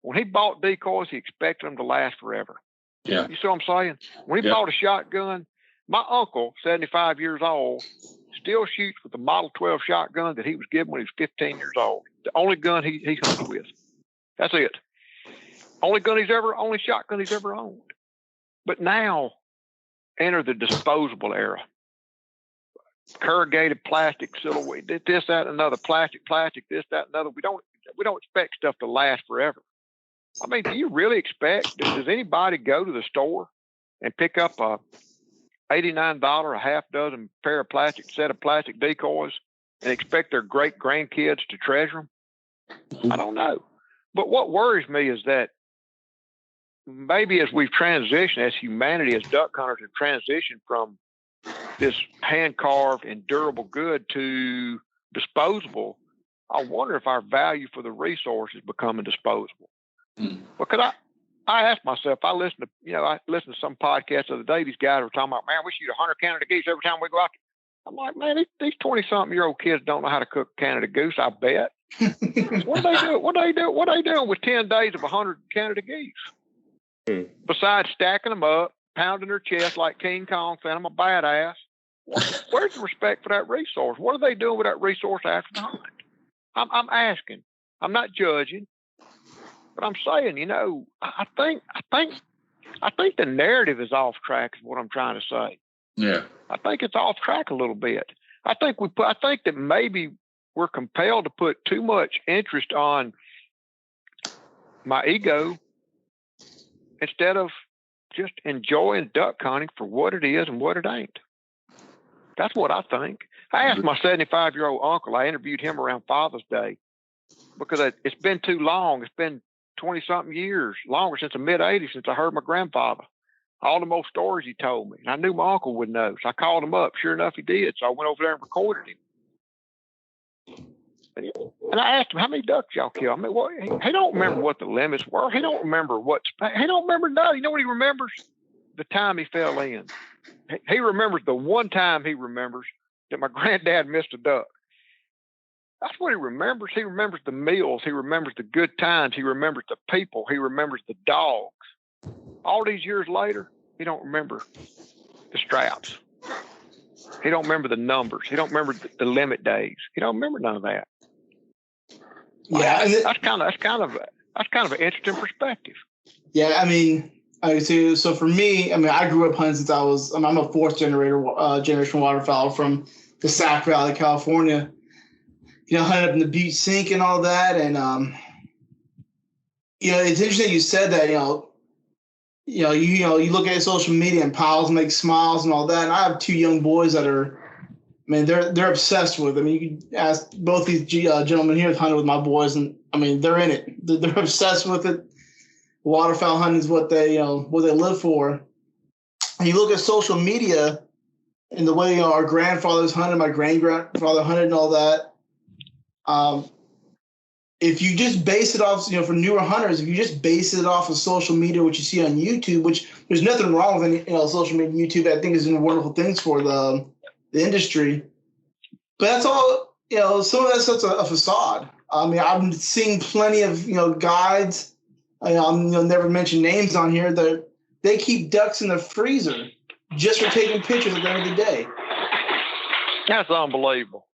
When he bought decoys, he expected them to last forever. Yeah. You see what I'm saying? When he bought a shotgun, my uncle, 75 years old, still shoots with the Model 12 shotgun that he was given when he was 15 years old. The only gun he hunts with. That's it. Only shotgun he's ever owned. But now, enter the disposable era. Corrugated plastic, silhouette, this, that, and another, plastic, this, that, and another. We don't expect stuff to last forever. I mean, do you really expect? Does anybody go to the store and pick up a $89 a half dozen set of plastic decoys and expect their great grandkids to treasure them? I don't know. But what worries me is that maybe as we've transitioned, as humanity, as duck hunters have transitioned from this hand-carved and durable good to disposable, I wonder if our value for the resource is becoming disposable. Because I asked myself, I listened to some podcast the other day, these guys were talking about, man, we shoot 100 Canada geese every time we go out. I'm like, man, these 20-something-year-old kids don't know how to cook Canada goose, I bet. What are they doing with 10 days of 100 Canada geese? Besides stacking them up, pounding their chest like King Kong, saying I'm a badass. Where's the respect for that resource? What are they doing with that resource after the hunt? I'm asking. I'm not judging, but I'm saying, I think the narrative is off track. Is what I'm trying to say. Yeah, I think it's off track a little bit. I think that maybe we're compelled to put too much interest on my ego instead of just enjoying duck hunting for what it is and what it ain't. That's what I think. I asked my 75-year-old uncle, I interviewed him around Father's Day because it's been too long. It's been 20-something years, longer since the mid-'80s since I heard my grandfather. All the most stories he told me. And I knew my uncle would know. So I called him up. Sure enough, he did. So I went over there and recorded him. And And I asked him, how many ducks y'all kill? I mean, what, he don't remember what the limits were. He don't remember he don't remember nothing. You know what he remembers? The time he fell in. He remembers the one time he remembers that my granddad missed a duck. That's what he remembers. He remembers the meals. He remembers the good times. He remembers the people. He remembers the dogs. All these years later, he don't remember the straps. He don't remember the numbers. He don't remember the limit days. He don't remember none of that. Yeah, that's kind of an interesting perspective. Yeah, I mean, so for me, I mean, I grew up hunting since I'm a fourth generation waterfowl from the Sac Valley, California. You know, hunted up in the Butte Sink and all that, and you know, it's interesting you said that. You look at social media and piles make smiles and all that. And I have two young boys that are, I mean, they're obsessed with it. I mean, you can ask both these gentlemen here that hunted with my boys, and I mean, they're in it. They're obsessed with it. Waterfowl hunting is what they live for. And you look at social media and the way our grandfathers hunted, my great-grandfather hunted, and all that. If you just base it off, for newer hunters, if you just base it off of social media, what you see on YouTube, which there's nothing wrong with social media, YouTube, I think is doing wonderful things for the industry. But that's all, some of that stuff's a facade. I mean, I've seen plenty of, guides, I'll never mention names on here, that they keep ducks in the freezer just for taking pictures at the end of the day. That's unbelievable.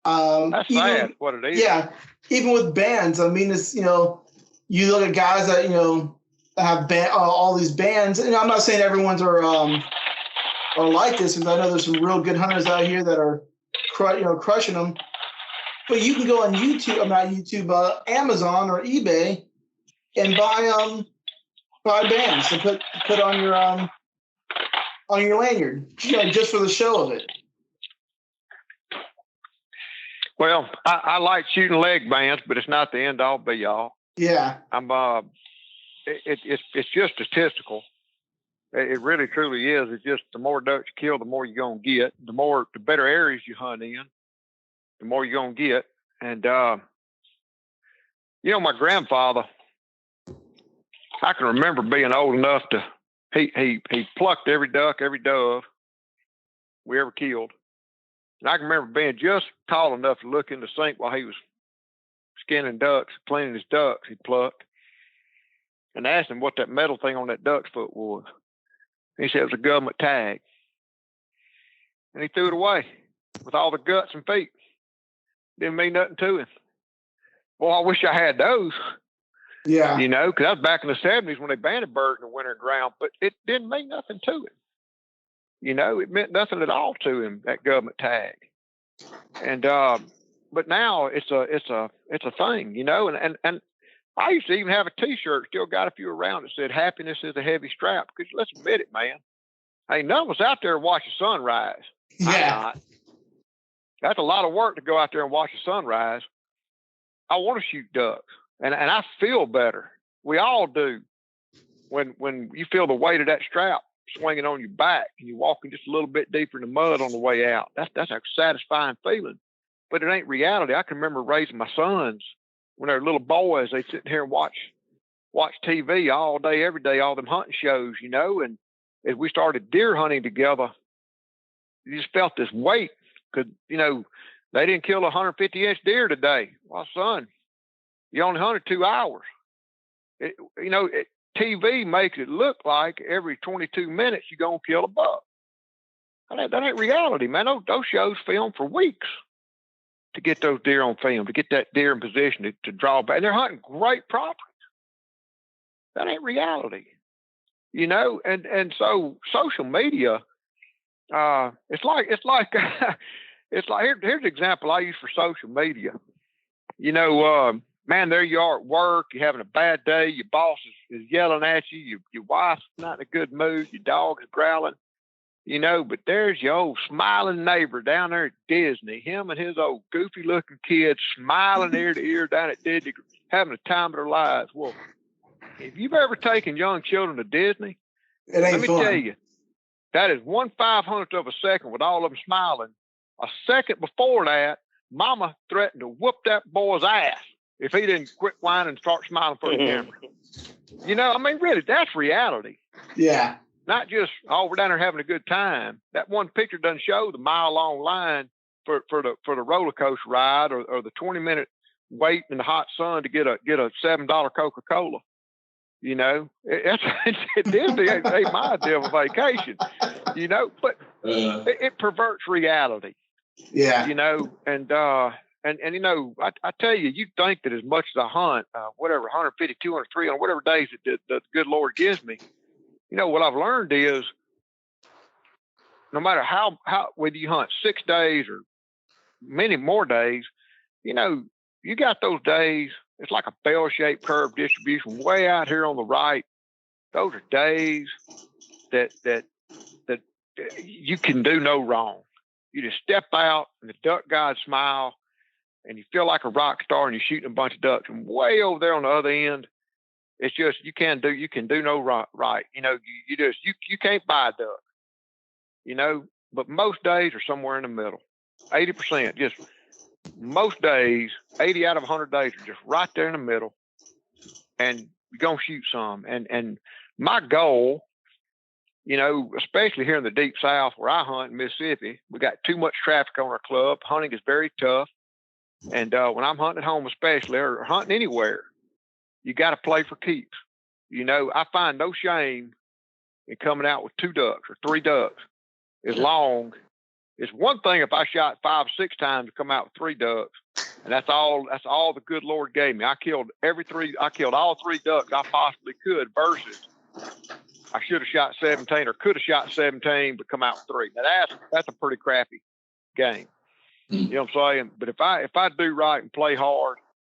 That's sad, what it is. Yeah, even with bands, I mean, it's you look at guys that have all these bands, and I'm not saying everyone's are like this, because I know there's some real good hunters out here that are crushing them. But you can go on YouTube, not YouTube, Amazon or eBay, and buy bands to put on your lanyard, just for the show of it. Well, I like shooting leg bands, but it's not the end all be all. Yeah. It's just statistical. It really truly is. It's just the more ducks you kill, the more you're gonna get. The better areas you hunt in, the more you're gonna get. And my grandfather, I can remember being old enough to he plucked every duck, every dove we ever killed. And I can remember being just tall enough to look in the sink while he was skinning ducks, cleaning his ducks he'd plucked, and asked him what that metal thing on that duck's foot was. And he said it was a government tag. And he threw it away with all the guts and feet. Didn't mean nothing to him. Well, I wish I had those. Yeah. Because that was back in the 70s when they banned birds in the winter ground, but it didn't mean nothing to him. It meant nothing at all to him, that government tag. And but now it's a thing, and I used to even have a T-shirt, still got a few around, that said "Happiness is a heavy strap." Because let's admit it, man, hey, none of us out there watch the sunrise. Yeah. I'm not. That's a lot of work to go out there and watch the sunrise. I want to shoot ducks, and I feel better. We all do when you feel the weight of that strap swinging on your back and you're walking just a little bit deeper in the mud on the way out. That's a satisfying feeling, but it ain't reality. I can remember raising my sons when they were little boys. They sit here and watch TV all day, every day, all them hunting shows, and as we started deer hunting together, you just felt this weight, because, they didn't kill a 150-inch deer today. Well, son, you only hunted 2 hours. TV makes it look like every 22 minutes you're going to kill a buck. That ain't reality, man. Those shows film for weeks to get those deer on film, to get that deer in position to draw back. And they're hunting great properties. That ain't reality, and so social media, it's like here's an example I use for social media. Man, there you are at work, you're having a bad day, your boss is yelling at you, your wife's not in a good mood, your dog is growling, but there's your old smiling neighbor down there at Disney, him and his old goofy looking kids smiling ear to ear down at Disney, having the time of their lives. Well, if you've ever taken young children to Disney, let me tell you, that is 1/500th of a second with all of them smiling. A second before that, Mama threatened to whoop that boy's ass if he didn't quit whining and start smiling for the camera. You know, I mean, really, that's reality. Yeah. Not just, oh, we're down there having a good time. That one picture doesn't show the mile-long line for the roller coaster ride or the 20-minute wait in the hot sun to get a $7 Coca-Cola. You know, it Disney ain't my idea of a vacation. You know, but it perverts reality. Yeah. You know, and you know, I tell you, you think that as much as I hunt, whatever, 150, 200, 300, whatever days that the good Lord gives me, you know, what I've learned is no matter how whether you hunt 6 days or many more days, you know, you got those days. It's like a bell-shaped curve distribution way out here on the right. Those are days that you can do no wrong. You just step out and the duck gods smile and you feel like a rock star and you're shooting a bunch of ducks. And way over there on the other end, it's just you can do no right. You know, you can't buy a duck. You know, but most days are somewhere in the middle. 80%, just most days, 80 out of 100 days are just right there in the middle, and you're gonna shoot some. And my goal, you know, especially here in the deep South where I hunt in Mississippi, we got too much traffic on our club. Hunting is very tough, and when I'm hunting at home, especially or hunting anywhere, you got to play for keeps. You know, I find no shame in coming out with 2 ducks or 3 ducks. As long, it's one thing if I shot 5 or 6 times to come out with 3 ducks, and that's all the good Lord gave me. I killed all 3 ducks I possibly could versus I should have shot 17 or could have shot 17 but come out with 3. Now that's a pretty crappy game. You know what I'm saying? But if I do right and play hard,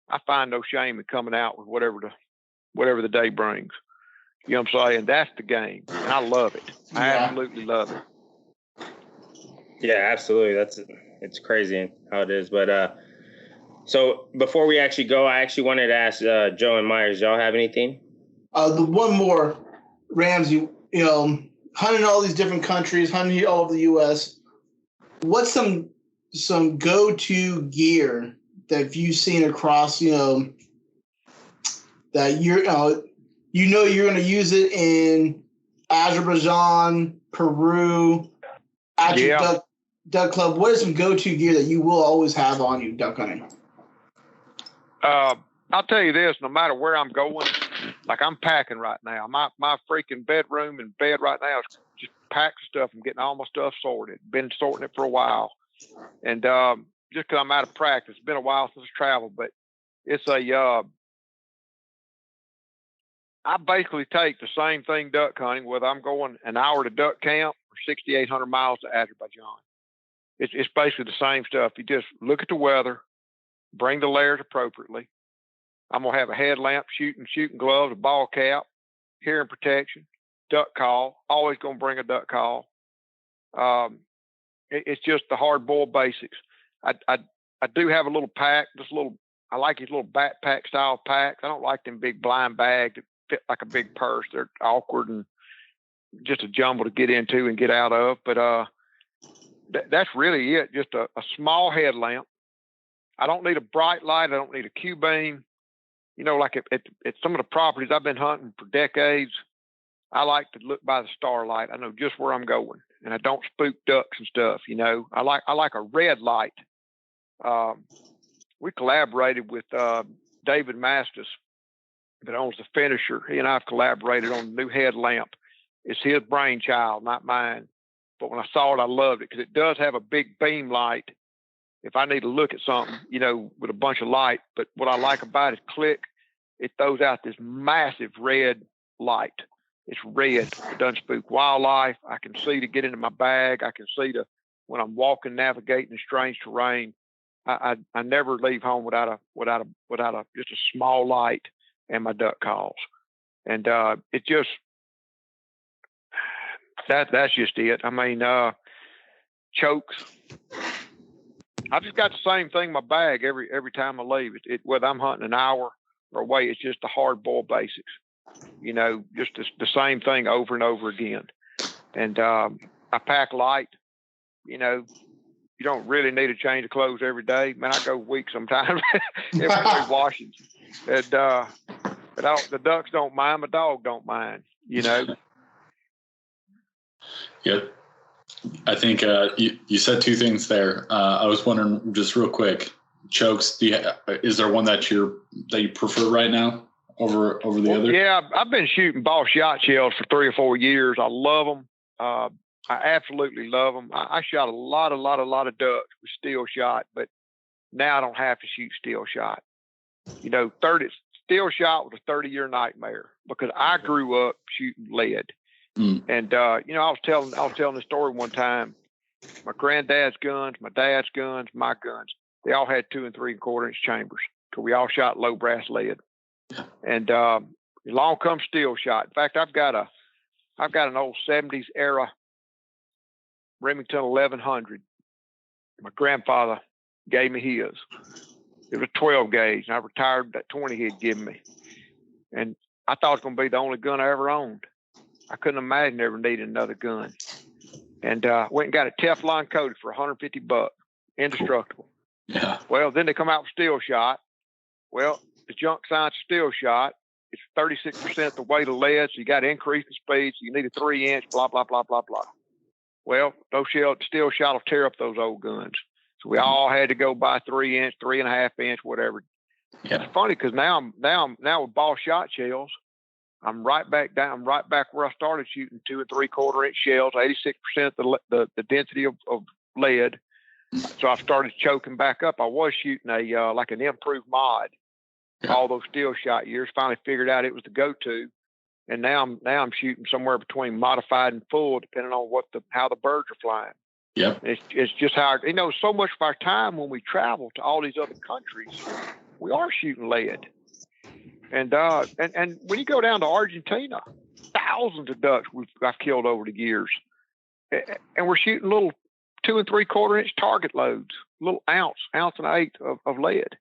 I find no shame in coming out with whatever the day brings. You know what I'm saying? That's the game. And I love it. I absolutely love it. Yeah, absolutely. It's crazy how it is. But so before we actually go, I actually wanted to ask Joe and Myers, y'all have anything? The one more, Ramsey, you know, hunting all these different countries, hunting all over the U.S. What's some go-to gear that you've seen across, you know, that you're going to use it in Azerbaijan, Peru, at your duck club? What is some go-to gear that you will always have on you duck hunting? I'll tell you this, no matter where I'm going, like I'm packing right now. My freaking bedroom and bed right now is just packed with stuff. I'm getting all my stuff sorted. Been sorting it for a while. And just because I'm out of practice, it's been a while since I traveled, but it's I basically take the same thing duck hunting, whether I'm going an hour to duck camp or 6,800 miles to Azerbaijan. It's basically the same stuff. You just look at the weather, bring the layers appropriately. I'm going to have a headlamp, shooting gloves, a ball cap, hearing protection, duck call. Always going to bring a duck call. It's just the hard-boiled basics. I do have a little pack, I like these little backpack style packs. I don't like them big blind bags that fit like a big purse. They're awkward and just a jumble to get into and get out of. But that's really it. Just a small headlamp. I don't need a bright light. I don't need a Q-beam. You know, like at some of the properties I've been hunting for decades, I like to look by the starlight. I know just where I'm going, and I don't spook ducks and stuff. You know, I like a red light. We collaborated with David Mastis that owns the Finisher. He and I have collaborated on a new headlamp. It's his brainchild, not mine. But when I saw it, I loved it because it does have a big beam light if I need to look at something, you know, with a bunch of light. But what I like about it is click, it throws out this massive red light. It's red. It doesn't spook wildlife. I can see to get into my bag. I can see to when I'm walking, navigating in strange terrain. I never leave home without a just a small light and my duck calls. And it just that's just it. I mean, chokes. I've just got the same thing in my bag every time I leave. Whether I'm hunting an hour or away, it's just the hard boiled basics. You know, just the same thing over and over again. And I pack light. You know, you don't really need a change of clothes every day. Man, I go weeks sometimes every 3 washings. And but the ducks don't mind, my dog don't mind, you know. Yep. I think you said 2 things there. I was wondering, just real quick, chokes. Is there one that you prefer right now over the other? Yeah, I've been shooting ball shot shells for 3 or 4 years. I love them. I absolutely love them. I shot a lot of ducks with steel shot, but now I don't have to shoot steel shot. You know, steel shot was a 30-year nightmare because I grew up shooting lead. And you know, I was telling the story one time. My granddad's guns, my dad's guns, my guns, they all had 2 and 3/4 inch chambers because we all shot low brass lead. And along comes steel shot. In fact, I've got an old 70s era Remington 1100. My grandfather gave me his. It was a 12 gauge, and I retired that 20 he'd given me. And I thought it was going to be the only gun I ever owned. I couldn't imagine ever needing another gun. And went and got it Teflon coated for $150, indestructible. Yeah. Well, then they come out with steel shot. Well, the junk science of steel shot, it's 36% the weight of lead, so you got to increase the speed, so you need a 3-inch, blah, blah, blah, blah, blah. Well, steel shot will tear up those old guns. So we all had to go buy 3-inch, 3.5-inch, whatever. Yeah. It's funny because now with ball shot shells, I'm right back where I started shooting 2 and 3/4 inch shells, 86% the density of lead. So I started choking back up. I was shooting like an improved mod all those steel shot years. Finally figured out it was the go-to, and now I'm shooting somewhere between modified and full, depending on how the birds are flying. Yep. It's just how, you know, so much of our time when we travel to all these other countries, we are shooting lead. And when you go down to Argentina, thousands of ducks I've killed over the years, and we're shooting little 2 and 3/4 inch target loads, little ounce and 1/8 of lead.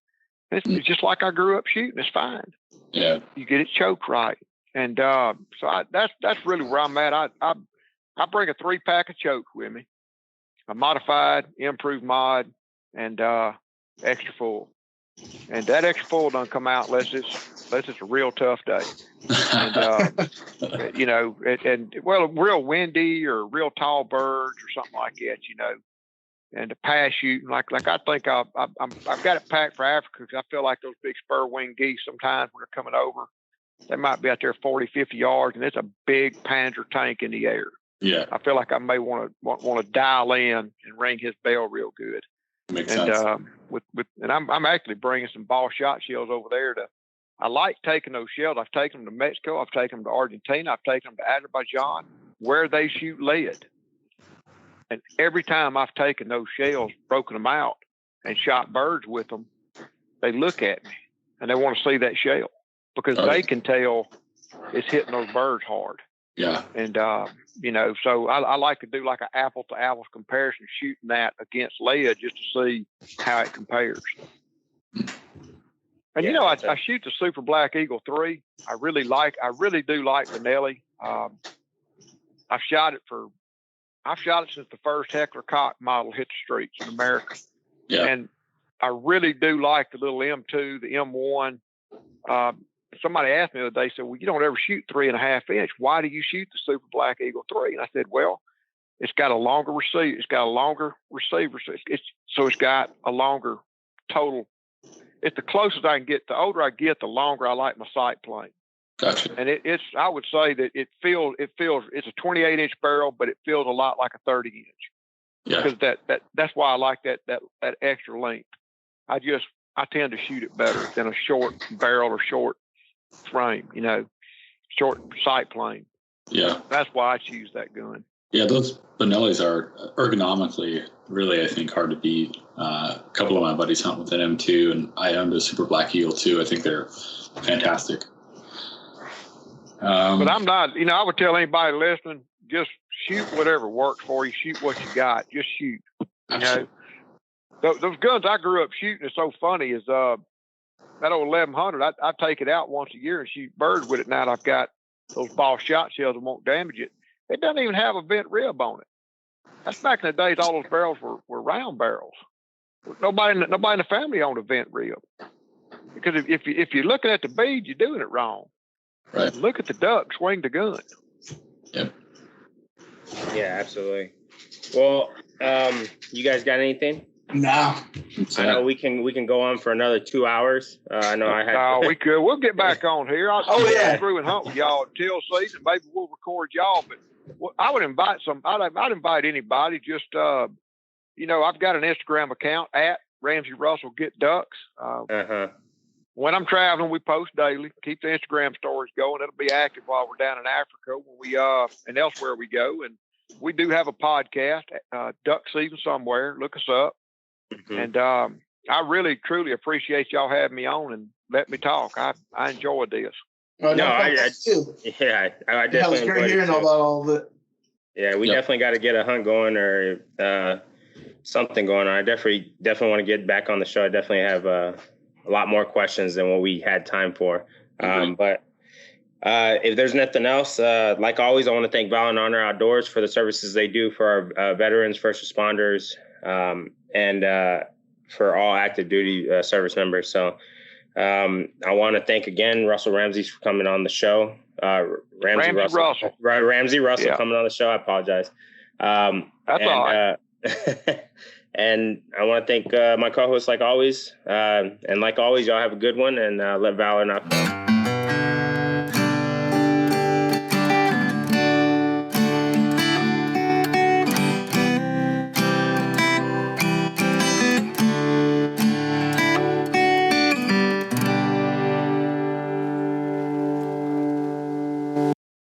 It's just like I grew up shooting. It's fine. Yeah. You get it choked right, and so that's really where I'm at. I bring a 3-pack of chokes with me, a modified, improved mod, and extra full. And that extra full don't come out unless it's a real tough day. And, you know, real windy or real tall birds or something like that, you know. And the pass shooting, like I think I've got it packed for Africa because I feel like those big spur wing geese sometimes when they're coming over, they might be out there 40, 50 yards, and it's a big Panzer tank in the air. Yeah. I feel like I may want to dial in and ring his bell real good. Makes sense. And I'm actually bringing some ball shot shells over there I like taking those shells. I've taken them to Mexico. I've taken them to Argentina. I've taken them to Azerbaijan, where they shoot lead. And every time I've taken those shells, broken them out, and shot birds with them, they look at me and they want to see that shell because they can tell it's hitting those birds hard. Yeah. And, you know, so I like to do like an apple to apples comparison, shooting that against lead just to see how it compares. And, you know, I shoot the Super Black Eagle 3. I really do like Benelli. I've shot it since the first Heckler Koch model hit the streets in America. Yeah. And I really do like the little M2, the M1. Somebody asked me the other day, said, well, you don't ever shoot 3.5 inch. Why do you shoot the Super Black Eagle 3? And I said, well, it's got a longer receiver. It's got a longer receiver. So it's got a longer total. It's the closest I can get. The older I get, the longer I like my sight plane. Gotcha. And I would say that it feels, it's a 28 inch barrel, but it feels a lot like a 30 inch. Yeah. Because that's why I like that extra length. I tend to shoot it better than a short barrel or short frame, you know, short sight plane. Yeah. That's why I choose that gun. Yeah, those Benellis are ergonomically really, I think, hard to beat. A couple of my buddies hunt with an M2, and I owned a Super Black Eagle too. I think they're fantastic. But I'm not, you know, I would tell anybody listening, just shoot whatever works for you. Shoot what you got. Just shoot. You know, those guns I grew up shooting is so funny. Is that old 1100? I take it out once a year and shoot birds with it. Now I've got those ball shot shells that won't damage it. It doesn't even have a bent rib on it. That's back in the days. All those barrels were round barrels. Nobody in the family owned a vent rib. Because if you're looking at the bead, you're doing it wrong. Right. Look at the duck, swing the gun. Yep. Yeah, absolutely. Well, you guys got anything? No. I know we can go on for another 2 hours. I know I had. No, we could. We'll get back on here. I'll go through and hunt with y'all at Teal season. Maybe we'll record y'all. But I would invite I'd invite anybody. Just I've got an Instagram account at Ramsey Russell Get Ducks. When I'm traveling, we post daily. Keep the Instagram stories going. It'll be active while we're down in Africa when we and elsewhere we go. And we do have a podcast, Duck Season Somewhere. Look us up. And I really, truly appreciate y'all having me on and let me talk. I enjoyed this. I definitely was great hearing about all of it. Yeah, we definitely got to get a hunt going or something going on. I definitely want to get back on the show. I definitely have a lot more questions than what we had time for. But if there's nothing else, like always, I want to thank Val and Honor Outdoors for the services they do for our veterans, first responders, and for all active duty service members. So I want to thank again Russell Ramsey for coming on the show. Ramsey Russell. Ramsey Russell coming on the show. I apologize. That's all right. And I want to thank my co-host like always. And like always, y'all have a good one, and let Val and I.